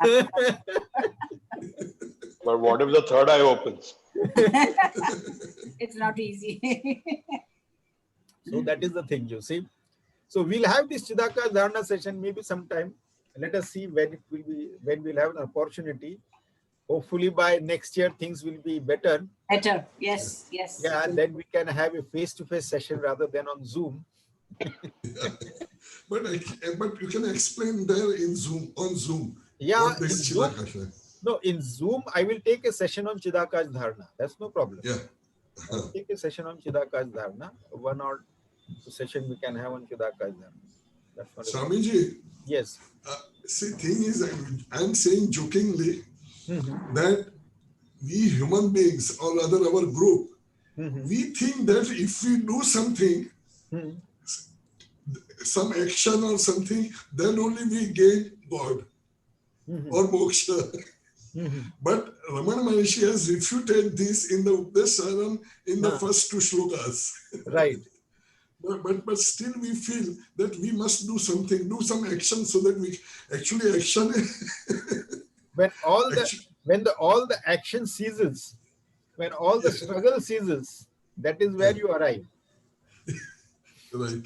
But what if the third eye opens? It's not easy. So that is the thing, you see. So we'll have this Chidakash Dharana session maybe sometime. Let us see when it will be, when we'll have an opportunity. Hopefully by next year things will be better. Better, yes. Yeah, then we can have a face-to-face session rather than on Zoom. But you can explain there on Zoom. Yeah, in Zoom I will take a session on Chidakash Dharana. That's no problem. Yeah. I'll take a session on Chidakash Dharana. 1 or 2 session we can have on Chidakash Dharana. That's not Swamiji. Yes. See, thing is, I'm saying jokingly that we human beings, or rather our group, we think that if we do something, some action or something, then only we gain God or moksha. But Ramana Maharishi has refuted this in the Updesh in the first 2 shlokas. Right. But still we feel that we must do something, do some action so that we actually action. When all the action ceases, when all the struggle ceases, that is where you arrive. Right.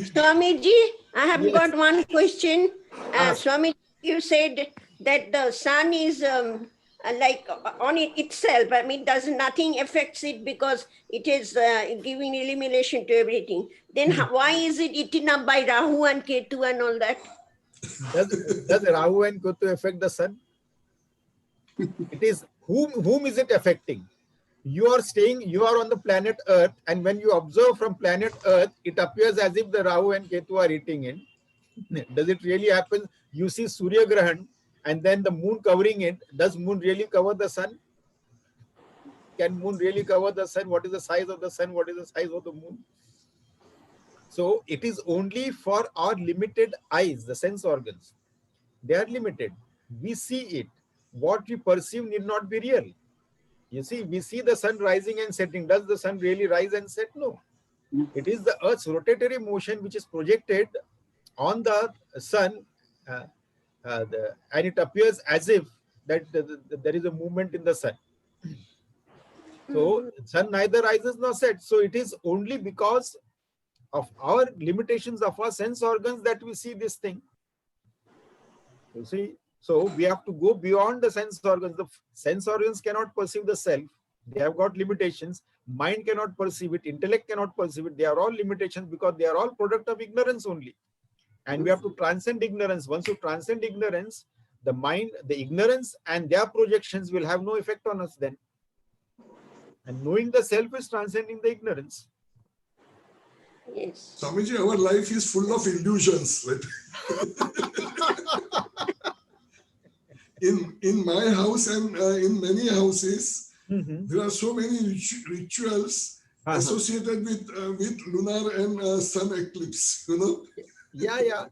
Swamiji, I have got one question. Swamiji, you said that the sun is like on it itself. I mean, nothing affects it because it is giving illumination to everything. Then why is it eaten up by Rahu and Ketu and all that? Does Rahu and Ketu affect the sun? It is whom is it affecting? You are on the planet Earth, and when you observe from planet Earth, it appears as if the Rahu and Ketu are eating in. Does it really happen? You see Surya Grahan and then the moon covering it. Does moon really cover the sun? Can moon really cover the sun? What is the size of the sun? What is the size of the moon? So it is only for our limited eyes, the sense organs. They are limited. We see it. What we perceive need not be real. You see, we see the sun rising and setting. Does the sun really rise and set? No. It is the Earth's rotatory motion which is projected on the sun, and it appears as if that there is a movement in the sun. So, sun neither rises nor sets. So, it is only because of our limitations of our sense organs that we see this thing. You see? So we have to go beyond the sense organs. The sense organs cannot perceive the self. They have got limitations. Mind cannot perceive it. Intellect cannot perceive it. They are all limitations because they are all product of ignorance only. And we have to transcend ignorance. Once you transcend ignorance, the mind, the ignorance and their projections will have no effect on us then. And knowing the self is transcending the ignorance. Yes. Swamiji, our life is full of illusions, right? in my house and in many houses, there are so many rituals associated with lunar and sun eclipse, you know. Yeah.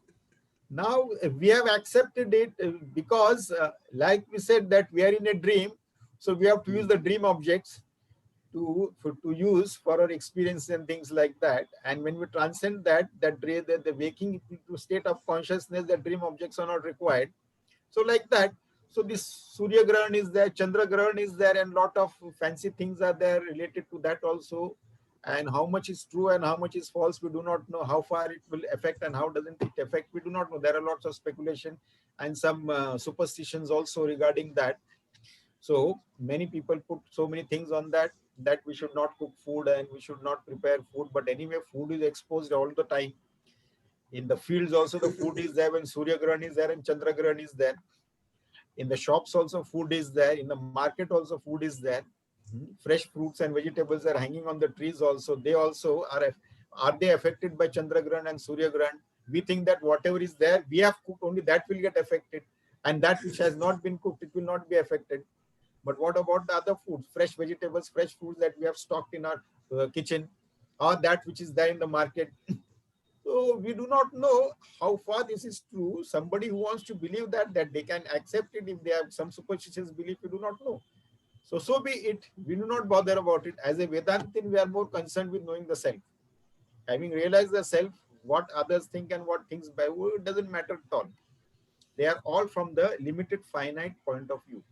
Now we have accepted it because, like we said, that we are in a dream, so we have to use the dream objects to use for our experience and things like that. And when we transcend that the waking to state of consciousness, the dream objects are not required. So like that. So this Surya Grahan is there, Chandra Grahan is there, and lot of fancy things are there related to that also. And how much is true and how much is false, we do not know. How far it will affect and how doesn't it affect, we do not know. There are lots of speculation and some superstitions also regarding that. So many people put so many things on that we should not cook food and we should not prepare food. But anyway, food is exposed all the time. In the fields also the food is there when Surya Grahan is there and Chandra Grahan is there. In the shops also food is there. In the market also food is there. Fresh fruits and vegetables are hanging on the trees also. They also are they affected by Chandra Grahan and Surya Grahan? We think that whatever is there, we have cooked, only that will get affected. And that which has not been cooked, it will not be affected. But what about the other foods, fresh vegetables, fresh foods that we have stocked in our kitchen, or that which is there in the market? So we do not know how far this is true. Somebody who wants to believe that they can accept it if they have some superstitious belief, we do not know. So be it. We do not bother about it. As a Vedantin, we are more concerned with knowing the self. Having realized the self, what others think and what things by, it doesn't matter at all. They are all from the limited, finite point of view.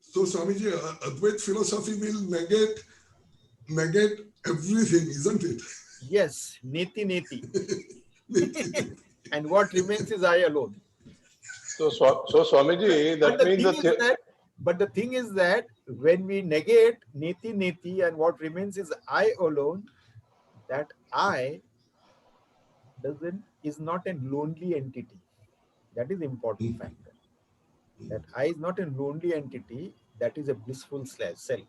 So Swamiji, Advaita philosophy will negate everything, isn't it? Yes, neti. And what remains is I alone. So Swamiji, that means but the thing is that when we negate neti and what remains is I alone, that I is not a lonely entity. That is important factor. That I is not a lonely entity, that is a blissful self.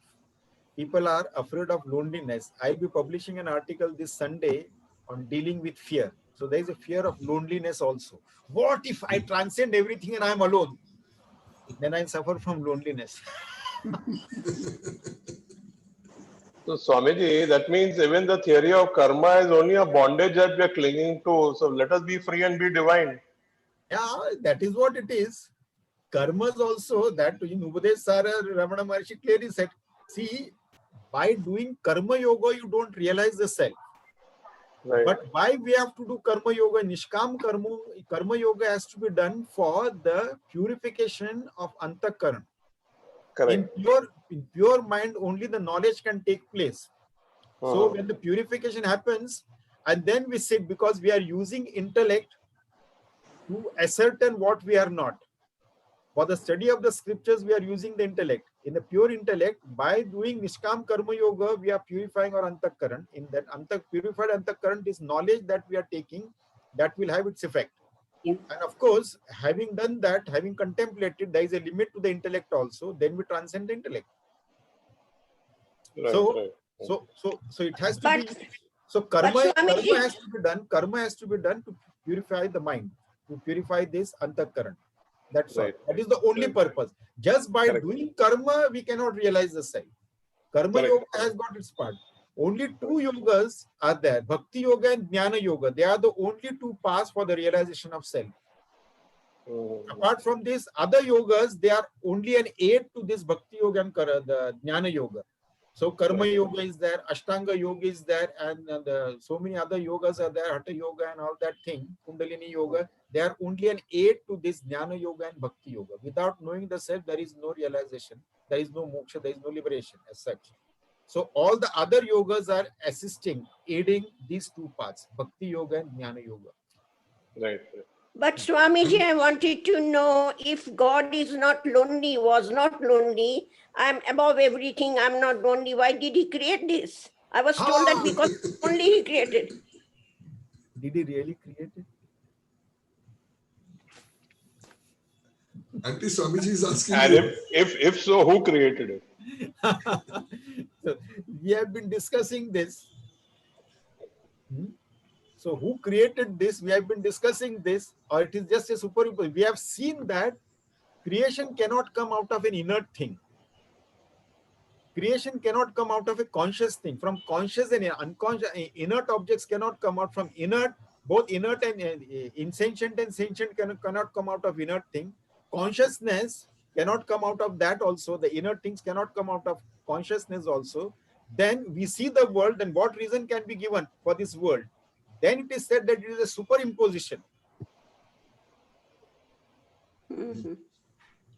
People are afraid of loneliness. I'll be publishing an article this Sunday on dealing with fear. So there is a fear of loneliness also. What if I transcend everything and I'm alone? Then I suffer from loneliness. So Swamiji, that means even the theory of karma is only a bondage that we are clinging to. So let us be free and be divine. Yeah, that is what it is. Karmas also, that in Upadesh Sara, Ramana Maharshi clearly said, see, by doing karma yoga, you don't realize the self. Right. But why we have to do karma yoga? Nishkam karma yoga has to be done for the purification of antakaran. Correct. In pure mind, only the knowledge can take place. So when the purification happens, and then we sit, because we are using intellect to ascertain what we are not. For the study of the scriptures, we are using the intellect. In the pure intellect, by doing Nishkam Karma Yoga, we are purifying our Antakaran. In that purified Antakaran, this knowledge that we are taking, that will have its effect. Yeah. And of course, having done that, having contemplated, there is a limit to the intellect also, then we transcend the intellect. Right, so it has to be, so karma has to be done. Karma has to be done to purify the mind, to purify this Antakaran. That's all. That is the only purpose. Just by doing karma, we cannot realize the self. Karma yoga has got its part. Only two yogas are there, Bhakti Yoga and Jnana Yoga. They are the only two paths for the realization of self. Apart from this, other yogas, they are only an aid to this Bhakti Yoga and the Jnana Yoga. So Karma Yoga is there, Ashtanga Yoga is there, and so many other yogas are there, Hatha Yoga and all that thing, Kundalini Yoga. They are only an aid to this Jnana Yoga and Bhakti Yoga. Without knowing the self, there is no realization, there is no moksha, there is no liberation as such. So all the other yogas are assisting, aiding these two paths, Bhakti Yoga and Jnana Yoga. Right. But Swamiji, I wanted to know, if God is not lonely, was not lonely, I'm above everything, I'm not lonely, why did he create this? I was told that because only he created. Did he really create it? Auntie Swamiji is asking And you. if so, who created it? So we have been discussing this. So who created this? We have been discussing this, or it is just a superimposition. We have seen that creation cannot come out of an inert thing. Creation cannot come out of a conscious thing. From conscious and unconscious, inert objects cannot come out from inert. Both inert and insentient and sentient cannot come out of inert thing. Consciousness cannot come out of that also. The inert things cannot come out of consciousness also. Then we see the world, and what reason can be given for this world? Then it is said that it is a superimposition.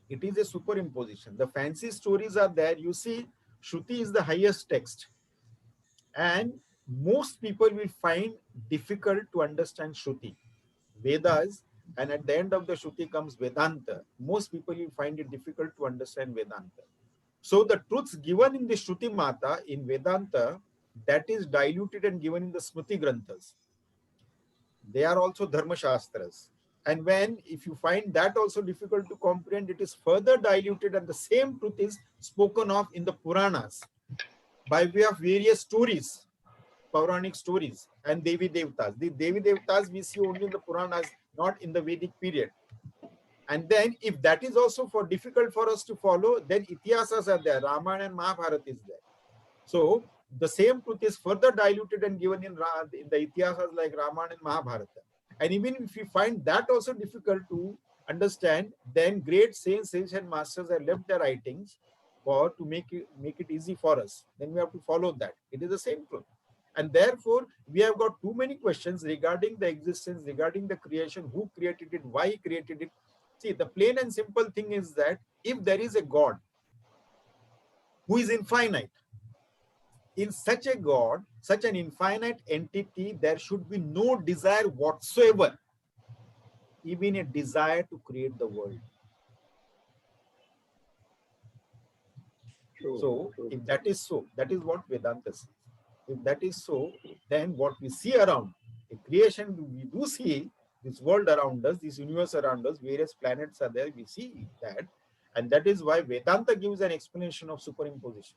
It is a superimposition. The fancy stories are there. You see, Shruti is the highest text. And most people will find difficult to understand Shruti. Vedas, and at the end of the Shruti comes Vedanta. Most people will find it difficult to understand Vedanta. So the truths given in the Shruti Mata, in Vedanta, that is diluted and given in the Smriti Granthas. They are also Dharma Shastras. And if you find that also difficult to comprehend, it is further diluted, and the same truth is spoken of in the Puranas by way of various stories, Puranic stories, and Devi Devtas. The Devi Devtas we see only in the Puranas, not in the Vedic period. And then if that is also difficult for us to follow, then Itihasas are there, Ramayana and Mahabharata is there. So the same truth is further diluted and given in the Itihasas like Ramayana and Mahabharata. And even if we find that also difficult to understand, then great saints and masters have left their writings to make it easy for us. Then we have to follow that. It is the same truth. And therefore, we have got too many questions regarding the existence, regarding the creation, who created it, why he created it. See, the plain and simple thing is that if there is a God who is infinite, in such a God, such an infinite entity, there should be no desire whatsoever, even a desire to create the world. So, if that is so, that is what Vedanta says. If that is so, then what we see around, a creation, we do see this world around us, this universe around us, various planets are there, we see that. And that is why Vedanta gives an explanation of superimposition.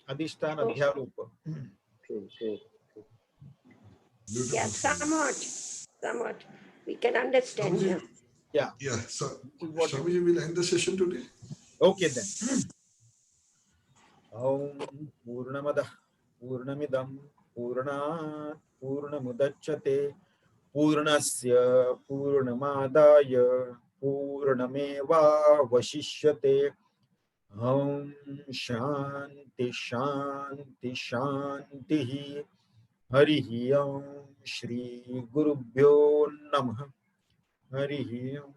Adhishthana Adhyaropa. Yeah, somewhat. We can understand. Swamiji, Yeah. Yeah, so Swamiji will end the session today. Okay then. Om Purnamadah Purnamidam Purnat Purnamudachyate Purnasya Purnamadaya Purnameva Vashishyate. Om Shanti Shanti Shanti. Harihi Om Shri Gurubhyo Namah. Harihi Om.